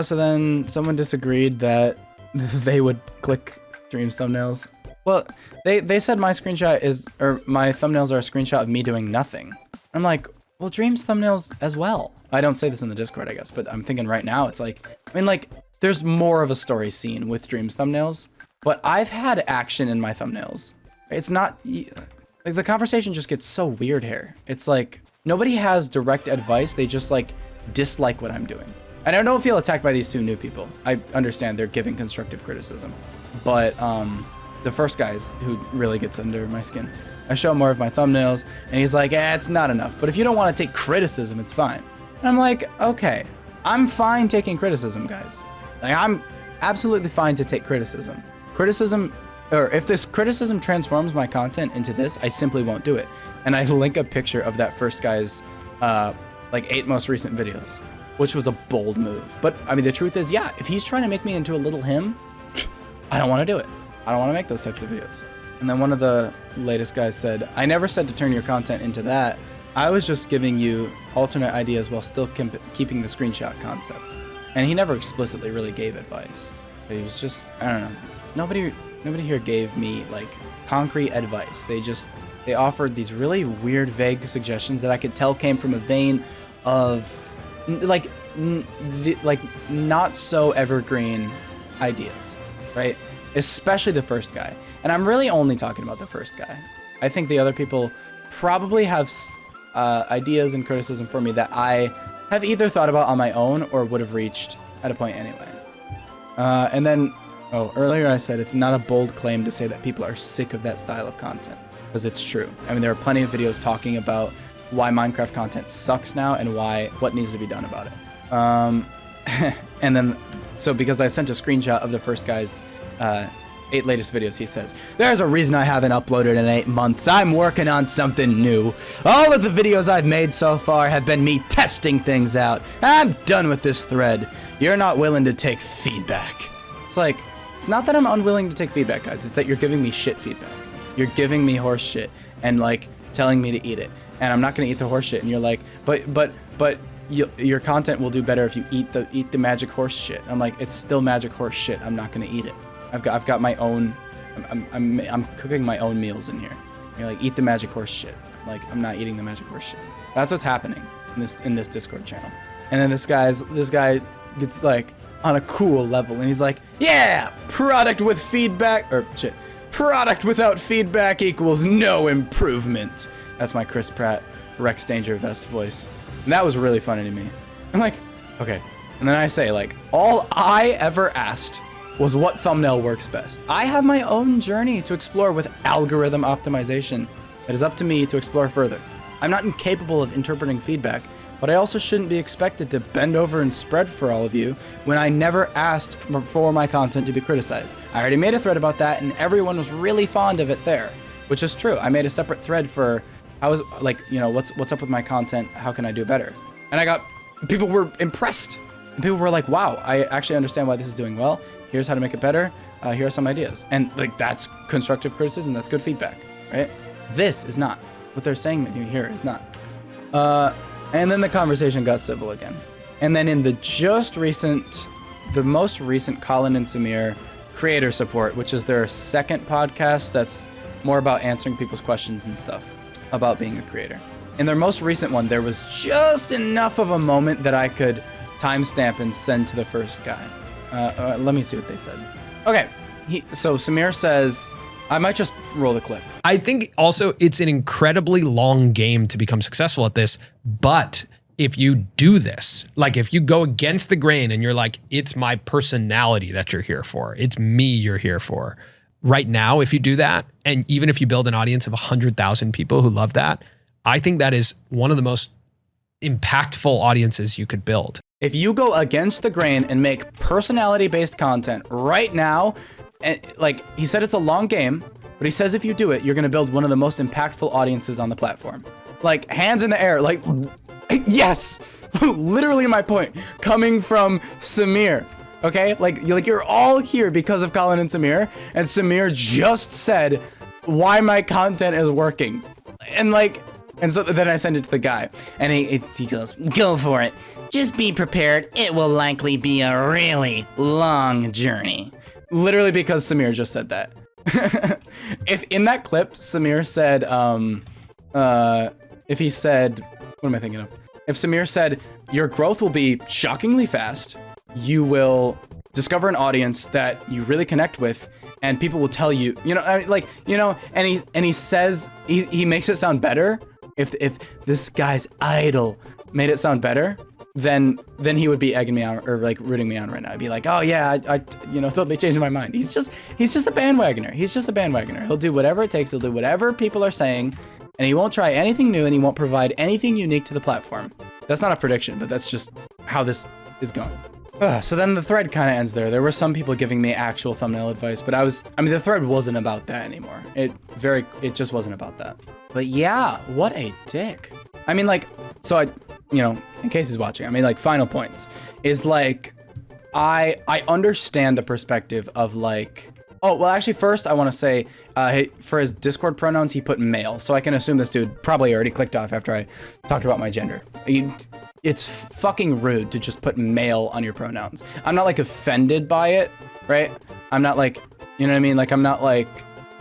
So then someone disagreed that they would click streams thumbnails. Well, they said my screenshot is, or my thumbnails are a screenshot of me doing nothing. I'm like, well, Dream's thumbnails as well. I don't say this in the Discord, I guess, but I'm thinking right now, it's like, I mean, like, there's more of a story scene with Dream's thumbnails, but I've had action in my thumbnails. It's not, like, the conversation just gets so weird here. It's like, nobody has direct advice, they just, like, dislike what I'm doing. And I don't feel attacked by these two new people. I understand they're giving constructive criticism, but, the first guy's who really gets under my skin. I show him more of my thumbnails, and he's like, it's not enough. But if you don't want to take criticism, it's fine. And I'm like, okay, I'm fine taking criticism, guys. Like, I'm absolutely fine to take criticism. Criticism, or if this criticism transforms my content into this, I simply won't do it. And I link a picture of that first guy's, like, 8 most recent videos, which was a bold move. But, I mean, the truth is, yeah, if he's trying to make me into a little him, I don't want to do it. I don't want to make those types of videos. And then one of the latest guys said, I never said to turn your content into that. I was just giving you alternate ideas while still keeping the screenshot concept. And he never explicitly really gave advice. But he was just, I don't know. Nobody here gave me like concrete advice. They offered these really weird, vague suggestions that I could tell came from a vein of like not so evergreen ideas, right? Especially the first guy. And I'm really only talking about the first guy. I think the other people probably have ideas and criticism for me that I have either thought about on my own or would have reached at a point anyway. And then, earlier I said it's not a bold claim to say that people are sick of that style of content, because it's true. I mean, there are plenty of videos talking about why Minecraft content sucks now and what needs to be done about it. And then, so because I sent a screenshot of the first guy's 8 latest videos, he says, there's a reason I haven't uploaded in 8 months. I'm working on something new. All of the videos I've made so far have been me testing things out. I'm done with this thread. You're not willing to take feedback. It's like, it's not that I'm unwilling to take feedback, guys. It's that you're giving me shit feedback. You're giving me horse shit and like telling me to eat it. And I'm not gonna eat the horse shit. And you're like, but your content will do better if you eat the magic horse shit. I'm like, it's still magic horse shit. I'm not gonna eat it. I've got my own. I'm cooking my own meals in here. You're like, eat the magic horse shit. Like, I'm not eating the magic horse shit. That's what's happening in this Discord channel. And then this guy gets like on a cool level, and he's like, yeah, product with feedback or shit. Product without feedback equals no improvement. That's my Chris Pratt Rex Danger Vest voice. And that was really funny to me. I'm like, okay. And then I say, like, all I ever asked was what thumbnail works best. I have my own journey to explore with algorithm optimization. It is up to me to explore further. I'm not incapable of interpreting feedback, but I also shouldn't be expected to bend over and spread for all of you when I never asked for my content to be criticized. I already made a thread about that, and everyone was really fond of it there, which is true. I made a separate thread for how is, like, you know, what's up with my content? How can I do better? And people were impressed. And people were like, wow, I actually understand why this is doing well. Here's how to make it better. Here are some ideas. And like, that's constructive criticism. That's good feedback, right? This is not. What they're saying here is not. And then the conversation got civil again. And then in the most recent Colin and Samir creator support, which is their second podcast that's more about answering people's questions and stuff about being a creator. In their most recent one, there was just enough of a moment that I could timestamp and send to the first guy. Let me see what they said. Okay, so Samir says, I might just roll the clip. I think also it's an incredibly long game to become successful at this, but if you do this, like if you go against the grain and you're like, it's my personality that you're here for, it's me you're here for. Right now, if you do that, and even if you build an audience of 100,000 people who love that, I think that is one of the most impactful audiences you could build. If you go against the grain and make personality-based content right now, and like he said, it's a long game, but he says if you do it, you're gonna build one of the most impactful audiences on the platform. Like, hands in the air, like, yes, literally my point, coming from Samir, okay? Like you're all here because of Colin and Samir just said why my content is working. And like, And so then I send it to the guy, and he goes, go for it. Just be prepared. It will likely be a really long journey. Literally because Samir just said that. If in that clip, Samir said, if he said, what am I thinking of? If Samir said, your growth will be shockingly fast, you will discover an audience that you really connect with, and people will tell you, and he says, he makes it sound better. If this guy's idol made it sound better, then he would be egging me on or like rooting me on right now. I'd be like, oh yeah, I totally changed my mind. He's just a bandwagoner. He's just a bandwagoner. He'll do whatever it takes. He'll do whatever people are saying, and he won't try anything new, and he won't provide anything unique to the platform. That's not a prediction, but that's just how this is going. So then the thread kind of ends there. There were some people giving me actual thumbnail advice, but the thread wasn't about that anymore. It just wasn't about that. But yeah, what a dick. I mean, like, so I, in case he's watching, I mean, like, final points is like, I understand the perspective of like, oh, well, actually, first I want to say, for his Discord pronouns, he put male. So I can assume this dude probably already clicked off after I talked about my gender. It's fucking rude to just put male on your pronouns. I'm not like offended by it, right? I'm not like, you know what I mean? Like, I'm not like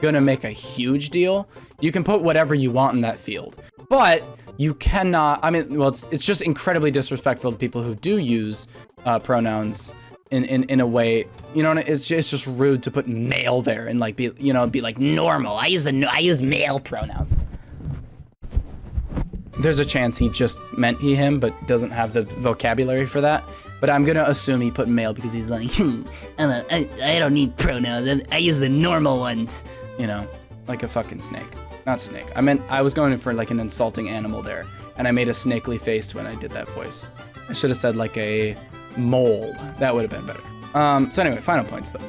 gonna make a huge deal. You can put whatever you want in that field, but you cannot, I mean, well, it's just incredibly disrespectful to people who do use pronouns in a way, it's just rude to put male there and like be like normal. I use male pronouns. There's a chance he just meant him, but doesn't have the vocabulary for that. But I'm gonna assume he put male because he's like, I don't need pronouns. I use the normal ones. Like a fucking snake. Not snake. I was going for like an insulting animal there, and I made a snakely face when I did that voice. I should have said like a mole. That would have been better. So anyway, final points though.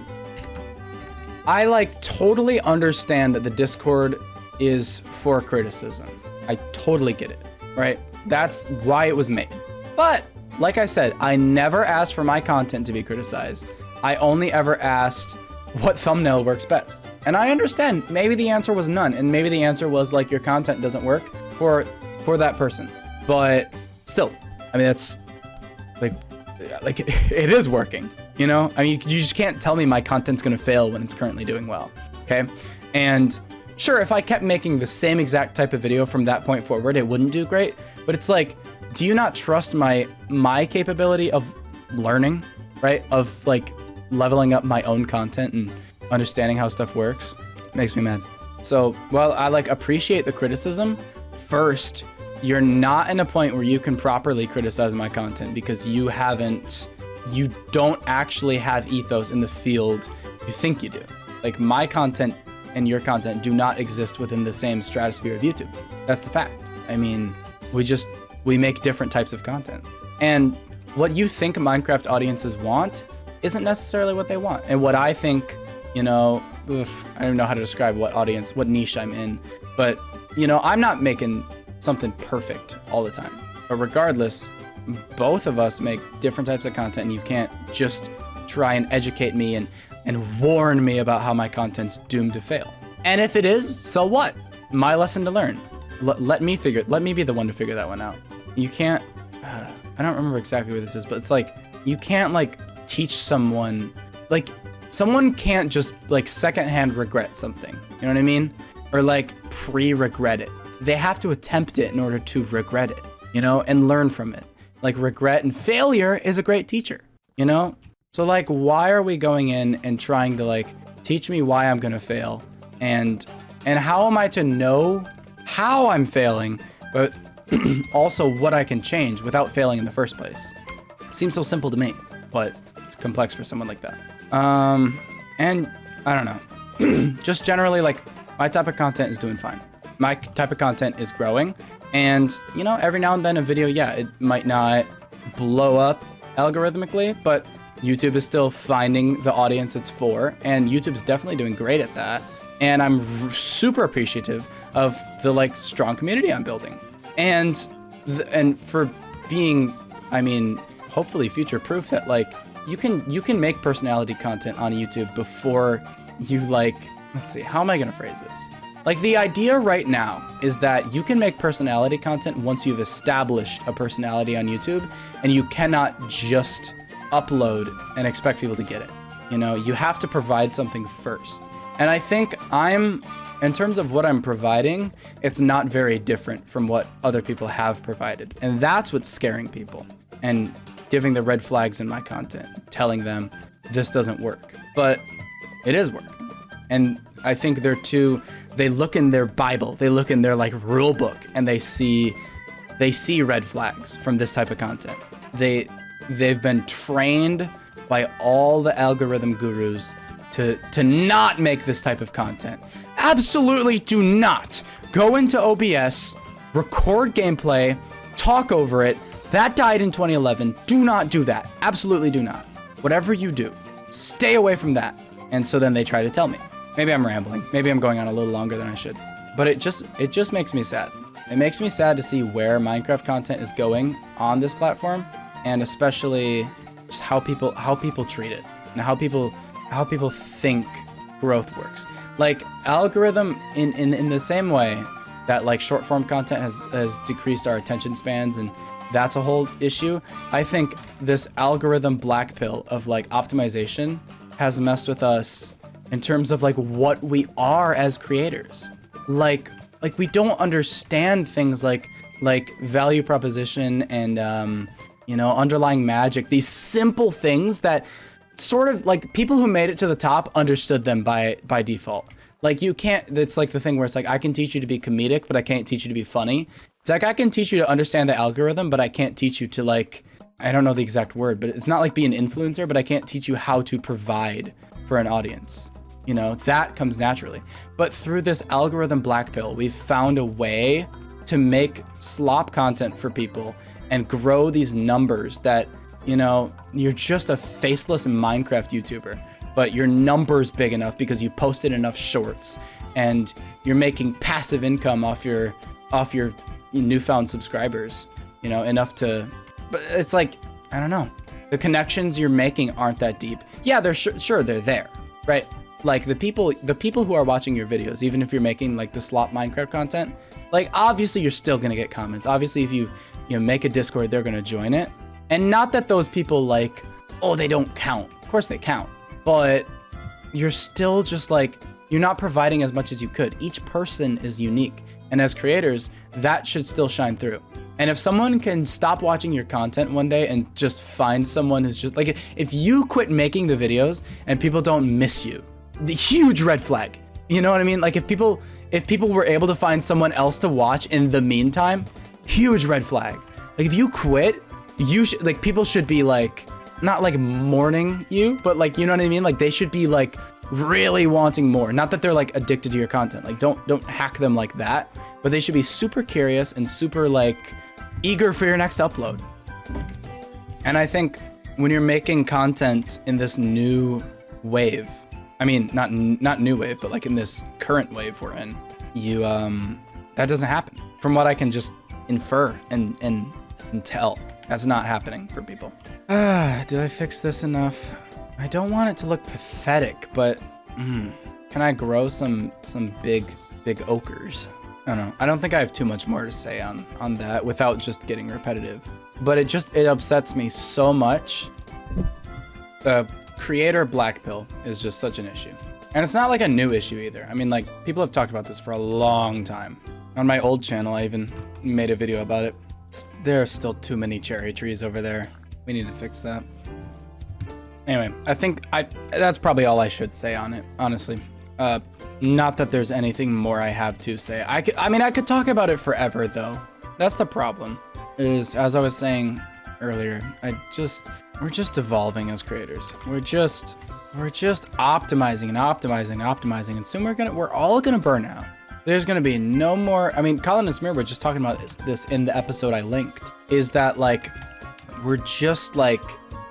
I like totally understand that the Discord is for criticism. I totally get it, right? That's why it was made. But like I said, I never asked for my content to be criticized. I only ever asked what thumbnail works best. And I understand maybe the answer was none, and maybe the answer was like your content doesn't work for that person. But still, I mean, that's like it is working, I mean, you just can't tell me my content's gonna fail when it's currently doing well, okay? And sure, if I kept making the same exact type of video from that point forward, it wouldn't do great. But it's like, do you not trust my capability of learning, right? Of like leveling up my own content and understanding how stuff works? Makes me mad. So while I like appreciate the criticism, first, you're not in a point where you can properly criticize my content because you don't actually have ethos in the field you think you do. Like, my content and your content do not exist within the same stratosphere of YouTube. That's the fact. I mean, we make different types of content. And what you think Minecraft audiences want isn't necessarily what they want. And what I think, I don't know how to describe what niche I'm in, but, I'm not making something perfect all the time. But regardless, both of us make different types of content, and you can't just try and educate me and warn me about how my content's doomed to fail. And if it is, so what? My lesson to learn. Let me be the one to figure that one out. You can't, I don't remember exactly what this is, but it's like, you can't like teach someone, like someone can't just like secondhand regret something. You know what I mean? Or like pre-regret it. They have to attempt it in order to regret it, and learn from it. Like, regret and failure is a great teacher, So like, why are we going in and trying to like teach me why I'm gonna fail, and how am I to know how I'm failing, but also what I can change without failing in the first place? Seems so simple to me, but it's complex for someone like that. And I don't know, just generally like my type of content is doing fine. My type of content is growing, and every now and then a video, it might not blow up algorithmically, but YouTube is still finding the audience it's for, and YouTube's definitely doing great at that. And I'm super appreciative of the like strong community I'm building, and for being, I mean, hopefully future proof that like you can make personality content on YouTube before you like, let's see, how am I gonna phrase this? Like the idea right now is that you can make personality content once you've established a personality on YouTube, and you cannot just upload and expect people to get it. You know, you have to provide something first. And I think in terms of what I'm providing, it's not very different from what other people have provided. And that's what's scaring people and giving the red flags in my content, telling them this doesn't work, but it is working. And I think they look in their Bible, they look in their like rule book, and they see red flags from this type of content. They've been trained by all the algorithm gurus to not make this type of content. Absolutely do not go into OBS, record gameplay, talk over it. That died in 2011. Do not do that. Absolutely do not. Whatever you do, stay away from that. And so then they try to tell me. Maybe I'm rambling. Maybe I'm going on a little longer than I should. But it just makes me sad. It makes me sad to see where Minecraft content is going on this platform, and especially just how people treat it and how people think growth works. Like algorithm in the same way that like short form content has decreased our attention spans, and that's a whole issue. I think this algorithm blackpill of like optimization has messed with us in terms of like what we are as creators. Like we don't understand things like value proposition and you know, underlying magic, these simple things that sort of like people who made it to the top understood them by default. Like you can't, it's like the thing where it's like, I can teach you to be comedic, but I can't teach you to be funny. It's like, I can teach you to understand the algorithm, but I can't teach you to like, I don't know the exact word, but it's not like be an influencer, but I can't teach you how to provide for an audience. You know, that comes naturally. But through this algorithm blackpill, we've found a way to make slop content for people and grow these numbers that, you know, you're just a faceless Minecraft YouTuber, but your number's big enough because you posted enough shorts and you're making passive income off your newfound subscribers, you know, enough to, but it's like, I don't know. The connections you're making aren't that deep. Yeah, they're sure they're there, right? Like the people who are watching your videos, even if you're making like the slop Minecraft content, like obviously you're still gonna get comments. Obviously if you make a Discord, they're gonna join it. And not that those people like, oh, they don't count. Of course they count, but you're still just like, you're not providing as much as you could. Each person is unique. And as creators, that should still shine through. And if someone can stop watching your content one day and just find someone who's just like, if you quit making the videos and people don't miss you, the huge red flag. You know what I mean? Like if people were able to find someone else to watch in the meantime, huge red flag. Like if you quit, you should, like, people should be like, not like mourning you, but like, you know what I mean? Like they should be like really wanting more. Not that they're like addicted to your content. Like don't hack them like that, but they should be super curious and super like eager for your next upload. And I think when you're making content in this new wave, I mean, not new wave, but like in this current wave we're in, you, that doesn't happen. From what I can just infer and tell, that's not happening for people. Did I fix this enough? I don't want it to look pathetic, but can I grow some big ochres? I don't know. I don't think I have too much more to say on that without just getting repetitive. But it upsets me so much. The creator blackpill is just such an issue. And it's not like a new issue either. I mean, like, people have talked about this for a long time. On my old channel, I even made a video about it. There are still too many cherry trees over there. We need to fix that. Anyway, I think that's probably all I should say on it, honestly. Not that there's anything more I have to say. I could talk about it forever, though. That's the problem. Is, as I was saying earlier, we're just evolving as creators. We're just optimizing and optimizing and optimizing, and soon we're all gonna burn out. There's gonna be no more. I mean, Colin and Smear were just talking about this in the episode I linked. Is that like we're just like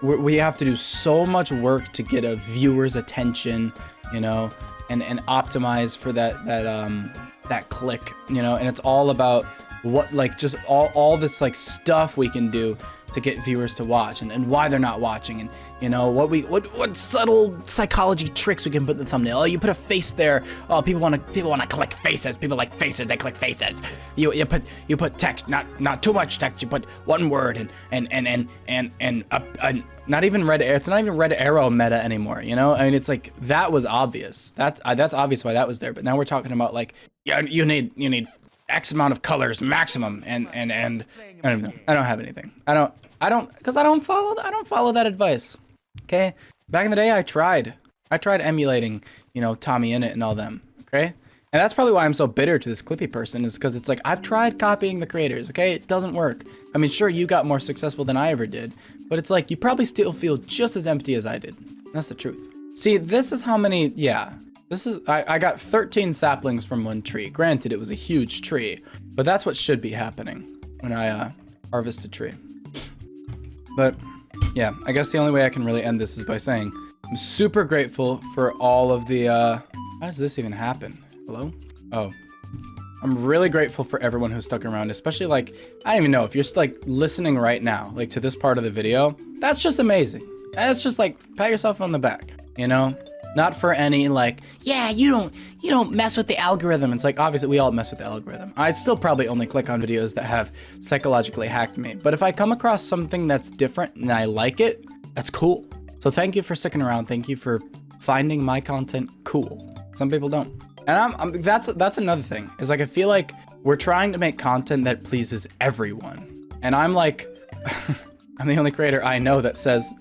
we have to do so much work to get a viewer's attention, you know, and optimize for that click, you know, and it's all about what, like, just all this like stuff we can do to get viewers to watch and why they're not watching, and you know what subtle psychology tricks we can put in the thumbnail. Oh, you put a face there. Oh, people want to click faces. People like faces. They click faces. You put text, not too much text. You put one word and not even red arrow. It's not even red arrow meta anymore. You know, I mean, it's like that was obvious. That's obvious why that was there. But now we're talking about like, yeah, you need X amount of colors maximum, and I don't know. I don't have anything. I don't because I don't follow that advice. Okay, back in the day I tried emulating, you know, Tommy Innit and all them. Okay, and that's probably why I'm so bitter to this Clippy person, is because it's like I've tried copying the creators. Okay, it doesn't work. I mean, sure, you got more successful than I ever did, but it's like you probably still feel just as empty as I did. That's the truth. See, this is how many. Yeah. I got 13 saplings from one tree. Granted, it was a huge tree, but that's what should be happening when I harvest a tree. But yeah, I guess the only way I can really end this is by saying I'm super grateful for all of the, how does this even happen? Hello? Oh. I'm really grateful for everyone who stuck around, especially like, I don't even know, if you're like listening right now, like to this part of the video, that's just amazing. That's just like, pat yourself on the back, you know? Not for any like, yeah, you don't mess with the algorithm. It's like, obviously we all mess with the algorithm. I'd still probably only click on videos that have psychologically hacked me. But if I come across something that's different and I like it, that's cool. So thank you for sticking around. Thank you for finding my content cool. Some people don't. And that's another thing, is like, I feel like we're trying to make content that pleases everyone. And I'm like, I'm the only creator I know that says,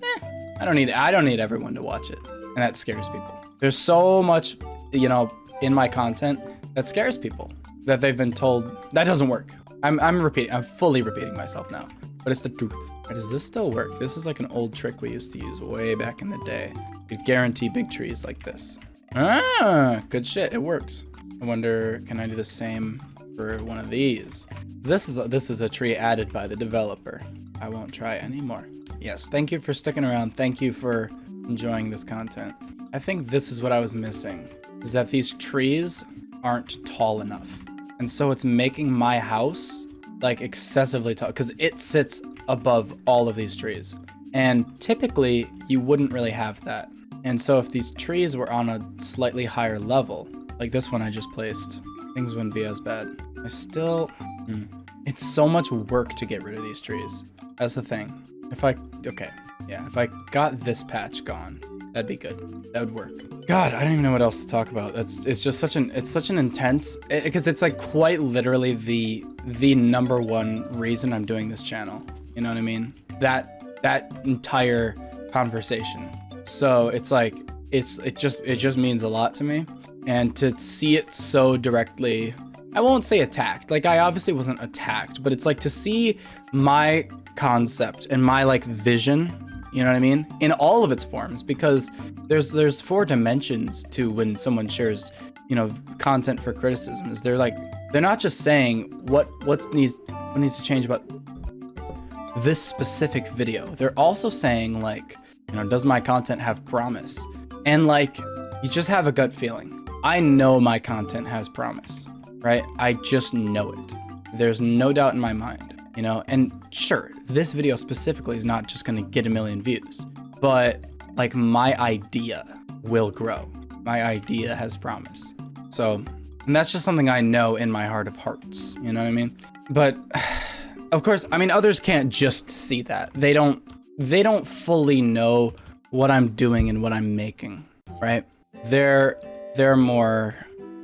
I don't need everyone to watch it. And that scares people. There's so much, you know, in my content that scares people, that they've been told that doesn't work. I'm fully repeating myself now, but it's the truth. Does this still work? This is like an old trick we used to use way back in the day. You could guarantee big trees like this. Ah, good shit, it works. I wonder, can I do the same for one of these? This is a tree added by the developer. I won't try anymore. Yes, thank you for sticking around. Thank you for enjoying this content. I think this is what I was missing, is that these trees aren't tall enough. And so it's making my house like excessively tall, because it sits above all of these trees. And typically you wouldn't really have that. And so if these trees were on a slightly higher level, like this one I just placed, things wouldn't be as bad. It's so much work to get rid of these trees. That's the thing. If I got this patch gone, that'd be good. That would work. God, I don't even know what else to talk about. It's just such an intense, because it's like quite literally the number one reason I'm doing this channel. You know what I mean? That entire conversation. So it's like, it just means a lot to me. And to see it so directly, I won't say attacked. Like, I obviously wasn't attacked, but it's like to see my concept and my like vision, you know what I mean, in all of its forms, because there's 4 dimensions to when someone shares, you know, content for criticism. Is they're not just saying what needs to change about this specific video. They're also saying like, you know, does my content have promise? And like, you just have a gut feeling. I know my content has promise, right? I just know it. There's no doubt in my mind, you know? And sure, this video specifically is not just gonna get 1 million views, but like my idea will grow. My idea has promise. So, and that's just something I know in my heart of hearts, you know what I mean? But of course, I mean, others can't just see that. They don't fully know what I'm doing and what I'm making, right? They're more,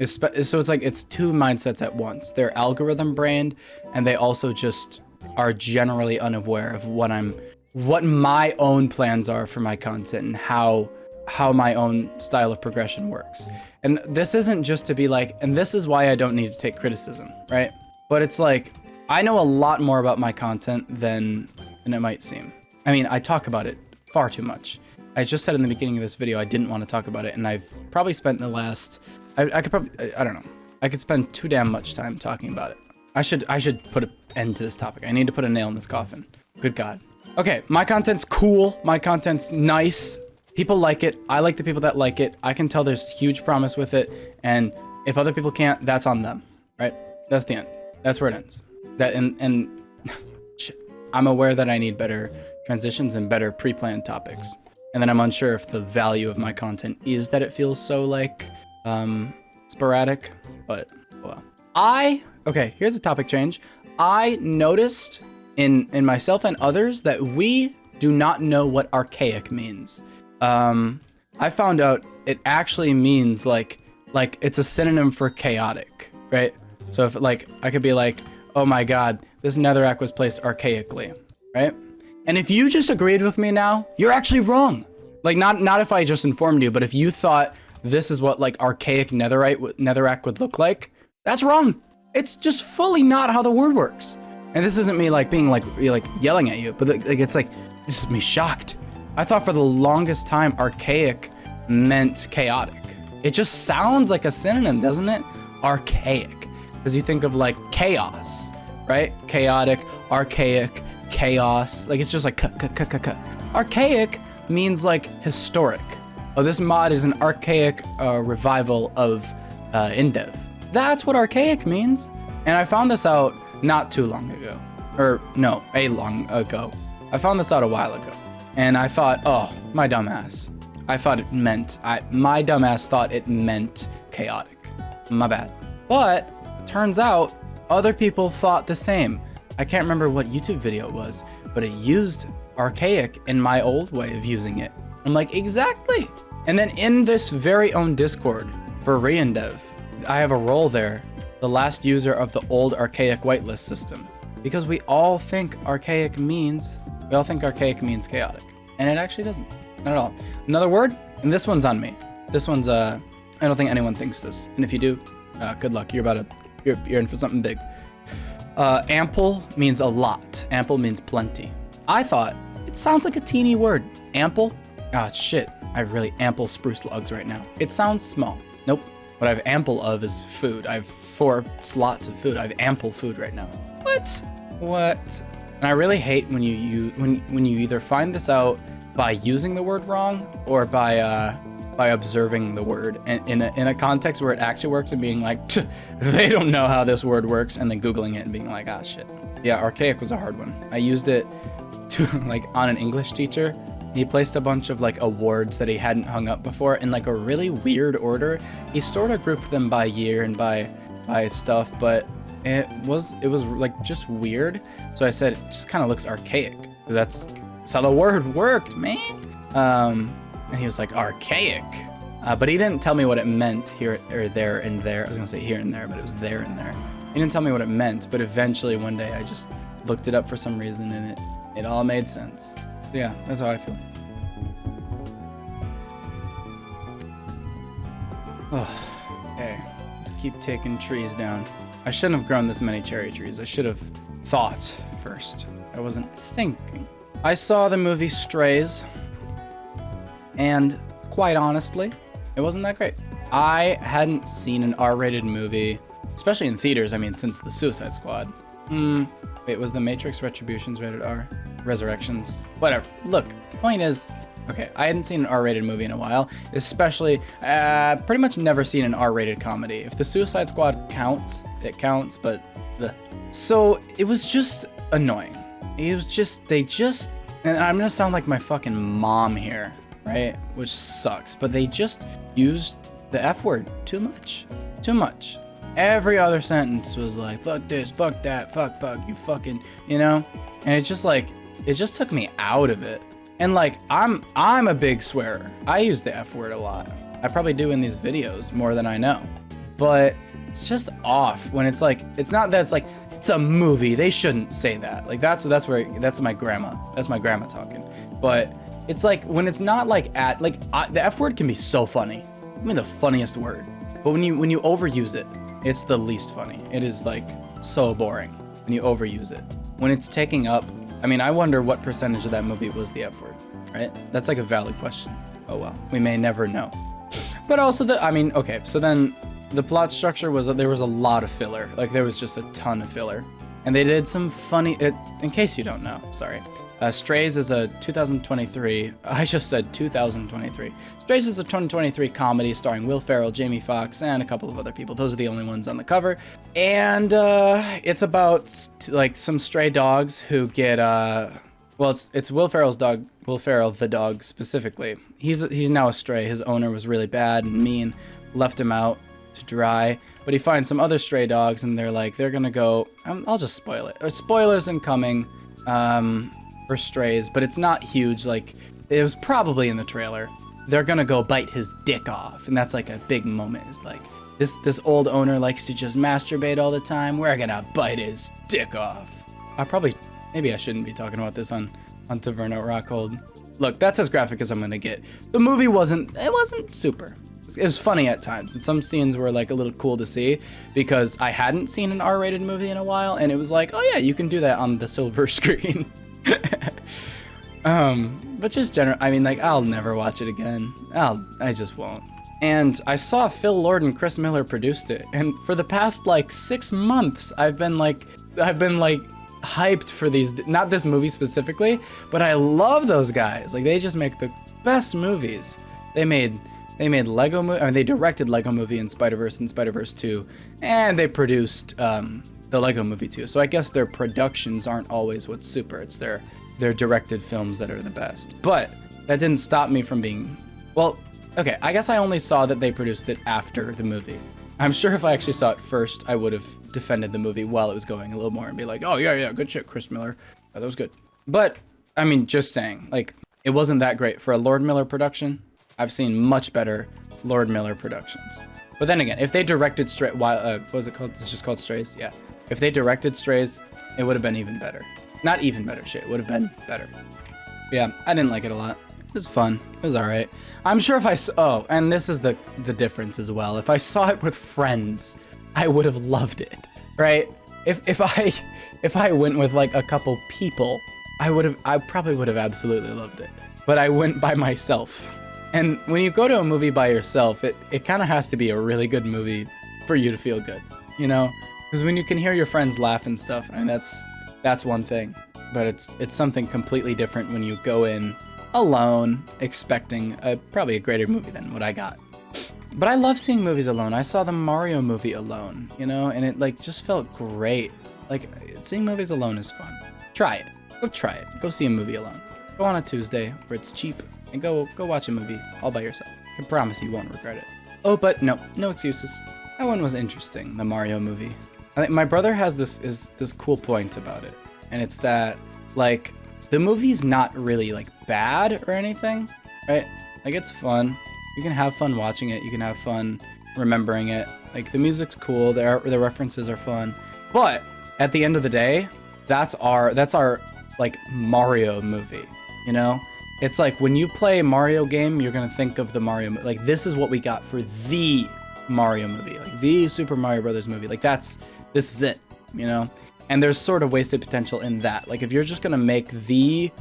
so it's like, it's 2 mindsets at once. They're algorithm brained, and they also just are generally unaware of what my own plans are for my content and how my own style of progression works. And this isn't just to be like, and this is why I don't need to take criticism, right? But it's like, I know a lot more about my content than it might seem. I mean, I talk about it far too much. I just said in the beginning of this video I didn't want to talk about it, and I've probably spent the last, I don't know, I could spend too damn much time talking about it. I should put an end to this topic. I need to put a nail in this coffin. Good God. Okay, my content's cool. My content's nice. People like it. I like the people that like it. I can tell there's huge promise with it, and if other people can't, that's on them, right? That's the end. That's where it ends. That and shit. I'm aware that I need better transitions and better pre-planned topics. And then I'm unsure if the value of my content is that it feels so like sporadic, but well. Okay, here's a topic change. I noticed in myself and others that we do not know what archaic means. I found out it actually means like it's a synonym for chaotic, right? So if like, I could be like, oh my God, this netherrack was placed archaically, right? And if you just agreed with me now, you're actually wrong. Like not if I just informed you, but if you thought this is what like archaic netherrack would look like, that's wrong. It's just fully not how the word works. And this isn't me like being like yelling at you, but like it's like, this is me shocked. I thought for the longest time archaic meant chaotic. It just sounds like a synonym, doesn't it? Archaic. Because you think of like chaos, right? Chaotic, archaic, chaos. Like it's just like Archaic means like historic. Oh, this mod is an archaic revival of InDev. That's what archaic means. And I found this out not too long ago. Or no, a long ago. I found this out a while ago. And I thought, oh, my dumbass. I thought it meant, my dumbass thought it meant chaotic. My bad. But turns out other people thought the same. I can't remember what YouTube video it was, but it used archaic in my old way of using it. I'm like, exactly. And then in this very own Discord for ReInDev, I have a role there, the last user of the old archaic whitelist system, because we all think archaic means chaotic, and it actually doesn't, not at all. Another word, and this one's on me. This one's I don't think anyone thinks this, and if you do, good luck. You're in for something big. Ample means a lot. Ample means plenty. I thought it sounds like a teeny word. Ample. Ah, shit. I have really ample spruce logs right now. It sounds small. Nope. What I have ample of is food. I have 4 slots of food. I have ample food right now. What? And I really hate when you either find this out by using the word wrong or by observing the word in a context where it actually works and being like, they don't know how this word works, and then Googling it and being like, ah, shit. Yeah, archaic was a hard one. I used it to like on an English teacher. He placed a bunch of like awards that he hadn't hung up before in like a really weird order. He sort of grouped them by year and by stuff, but it was like just weird. So I said, it just kind of looks archaic, because that's how the word worked, man. And he was like, archaic. But he didn't tell me what it meant here or there and there. I was gonna say here and there, but it was there and there. He didn't tell me what it meant, but eventually one day I just looked it up for some reason and it all made sense. So yeah, that's how I feel. Oh, okay, let's keep taking trees down. I shouldn't have grown this many cherry trees. I should have thought first. I wasn't thinking. I saw the movie Strays, and quite honestly, it wasn't that great. I hadn't seen an R-rated movie, especially in theaters, I mean, since The Suicide Squad. Wait, was The Matrix Retributions rated R? Resurrections? Whatever. Look, the point is, okay, I hadn't seen an R-rated movie in a while, especially, pretty much never seen an R-rated comedy. If The Suicide Squad counts, it counts, but so it was just annoying. It was just, and I'm gonna sound like my fucking mom here, right? Which sucks, but they just used the F word too much. Every other sentence was like, fuck this, fuck that, fuck, you fucking, you know? And it just took me out of it. And like, I'm a big swearer. I use the F word a lot. I probably do in these videos more than I know. But it's just off when it's like, it's not that it's like, it's a movie, they shouldn't say that. Like that's my grandma. That's my grandma talking. But it's like, when it's not like the F word can be so funny. I mean, the funniest word. But when you overuse it, it's the least funny. It is like so boring when you overuse it. When it's taking up, I mean, I wonder what percentage of that movie was the F word, right? That's like a valid question. Oh well, we may never know. But also okay, so then the plot structure was that there was a lot of filler. Like there was just a ton of filler. And they did some funny, in case you don't know, sorry. Strays is a 2023. I just said 2023. Strays is a 2023 comedy starring Will Ferrell, Jamie Foxx, and a couple of other people. Those are the only ones on the cover. And it's about like some stray dogs who get well, it's Will Ferrell's dog. Will Ferrell, the dog specifically. He's now a stray. His owner was really bad and mean, left him out to dry. But he finds some other stray dogs, and they're gonna go. I'll just spoil it. Spoilers incoming. For Strays, but it's not huge. Like, it was probably in the trailer. They're gonna go bite his dick off, and that's like a big moment. It's like this old owner likes to just masturbate all the time. We're gonna bite his dick off. Maybe I shouldn't be talking about this on Taverno Rockhold. Look, that's as graphic as I'm gonna get. The movie wasn't super. It was funny at times, and some scenes were like a little cool to see because I hadn't seen an R-rated movie in a while, and it was like, oh yeah, you can do that on the silver screen. But just I mean, like, I'll never watch it again. I just won't. And I saw Phil Lord and Chris Miller produced it, and for the past like 6 months, I've been hyped for these. Not this movie specifically, but I love those guys. Like, they just make the best movies. They made Lego movie. I mean, they directed Lego Movie and Spider-Verse and Spider-Verse 2, and they produced the Lego Movie 2. So I guess their productions aren't always what's super. It's their directed films that are the best. But that didn't stop me from being, well, okay, I guess I only saw that they produced it after the movie. I'm sure if I actually saw it first, I would have defended the movie while it was going a little more and be like, oh yeah, good shit, Chris Miller. Oh, that was good. But I mean, just saying, like, it wasn't that great for a Lord Miller production. I've seen much better Lord Miller productions. But then again, if they directed what was it called? It's just called Strays? Yeah. If they directed Strays, it would have been even better. Not even better, shit. It would have been better. Yeah, I didn't like it a lot. It was fun. It was all right. I'm sure if oh, and this is the difference as well. If I saw it with friends, I would have loved it, right? If I went with like a couple people, I probably would have absolutely loved it. But I went by myself. And when you go to a movie by yourself, it kind of has to be a really good movie for you to feel good, you know? Because when you can hear your friends laugh and stuff, and that's one thing. But it's something completely different when you go in alone, expecting probably a greater movie than what I got. But I love seeing movies alone. I saw the Mario movie alone, you know, and it like just felt great. Like, seeing movies alone is fun. Try it. Go try it. Go see a movie alone. Go on a Tuesday where it's cheap and go watch a movie all by yourself. I can promise you won't regret it. Oh, but no excuses. That one was interesting, the Mario movie. I think my brother has this cool point about it, and it's that like the movie's not really like bad or anything, right? Like, it's fun. You can have fun watching it. You can have fun remembering it. Like, the music's cool. The references are fun. But at the end of the day, that's our like Mario movie, you know? It's like when you play a Mario game, you're gonna think of the Mario, like, this is what we got for the Mario movie, like the Super Mario Brothers movie. Like, this is it, you know? And there's sort of wasted potential in that. Like, if you're just gonna make the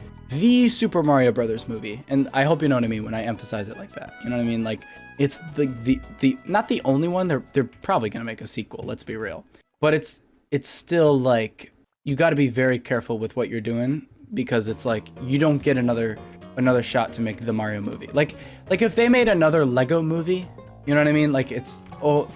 Super Mario Brothers movie, and I hope you know what I mean when I emphasize it like that. You know what I mean? Like, it's the not the only one. They're probably gonna make a sequel. Let's be real. But it's still like, you got to be very careful with what you're doing, because it's like you don't get another shot to make the Mario movie. Like if they made another Lego movie, you know what I mean? Like, it's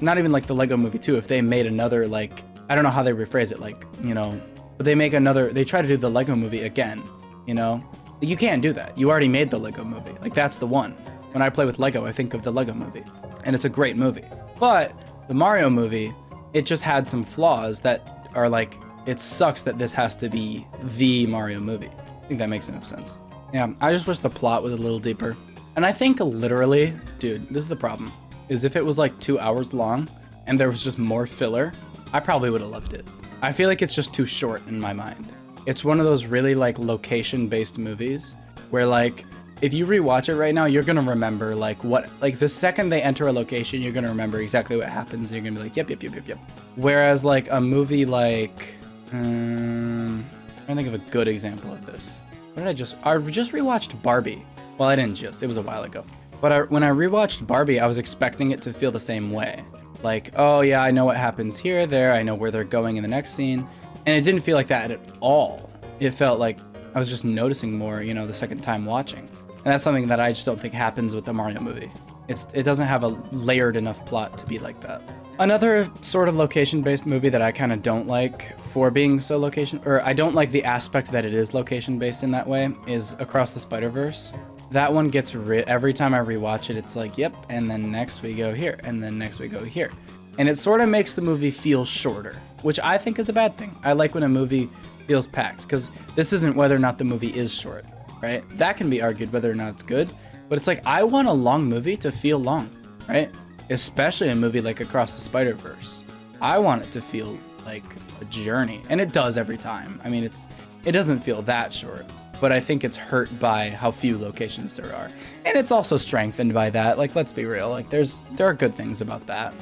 not even like the Lego movie 2. If they made another, like, I don't know how they rephrase it, like, you know, but they try to do the Lego movie again, you know? You can't do that. You already made the Lego movie. Like, that's the one. When I play with Lego, I think of the Lego movie, and it's a great movie. But the Mario movie, it just had some flaws that are like, it sucks that this has to be the Mario movie. I think that makes enough sense. Yeah, I just wish the plot was a little deeper. And I think literally, dude, this is the problem, is if it was like 2 hours long and there was just more filler, I probably would have loved it. I feel like it's just too short in my mind. It's one of those really like location-based movies where, like, if you rewatch it right now, you're gonna remember like the second they enter a location, you're gonna remember exactly what happens, and you're gonna be like, yep. Whereas like a movie like, I'm trying to think of a good example of this. I just rewatched Barbie. Well, I didn't just, it was a while ago. But when I rewatched Barbie, I was expecting it to feel the same way. Like, oh yeah, I know what happens here, there, I know where they're going in the next scene. And it didn't feel like that at all. It felt like I was just noticing more, you know, the second time watching. And that's something that I just don't think happens with the Mario movie. It doesn't have a layered enough plot to be like that. Another sort of location-based movie that I kind of don't like for being so I don't like the aspect that it is location-based in that way, is Across the Spider-Verse. That one gets, every time I rewatch it, it's like, yep, and then next we go here, and then next we go here. And it sort of makes the movie feel shorter, which I think is a bad thing. I like when a movie feels packed, because this isn't whether or not the movie is short, right? That can be argued whether or not it's good, but it's like, I want a long movie to feel long, right? Especially a movie like Across the Spider-Verse. I want it to feel like a journey, and it does every time. I mean, it doesn't feel that short, but I think it's hurt by how few locations there are. And it's also strengthened by that. Like, let's be real, like there are good things about that,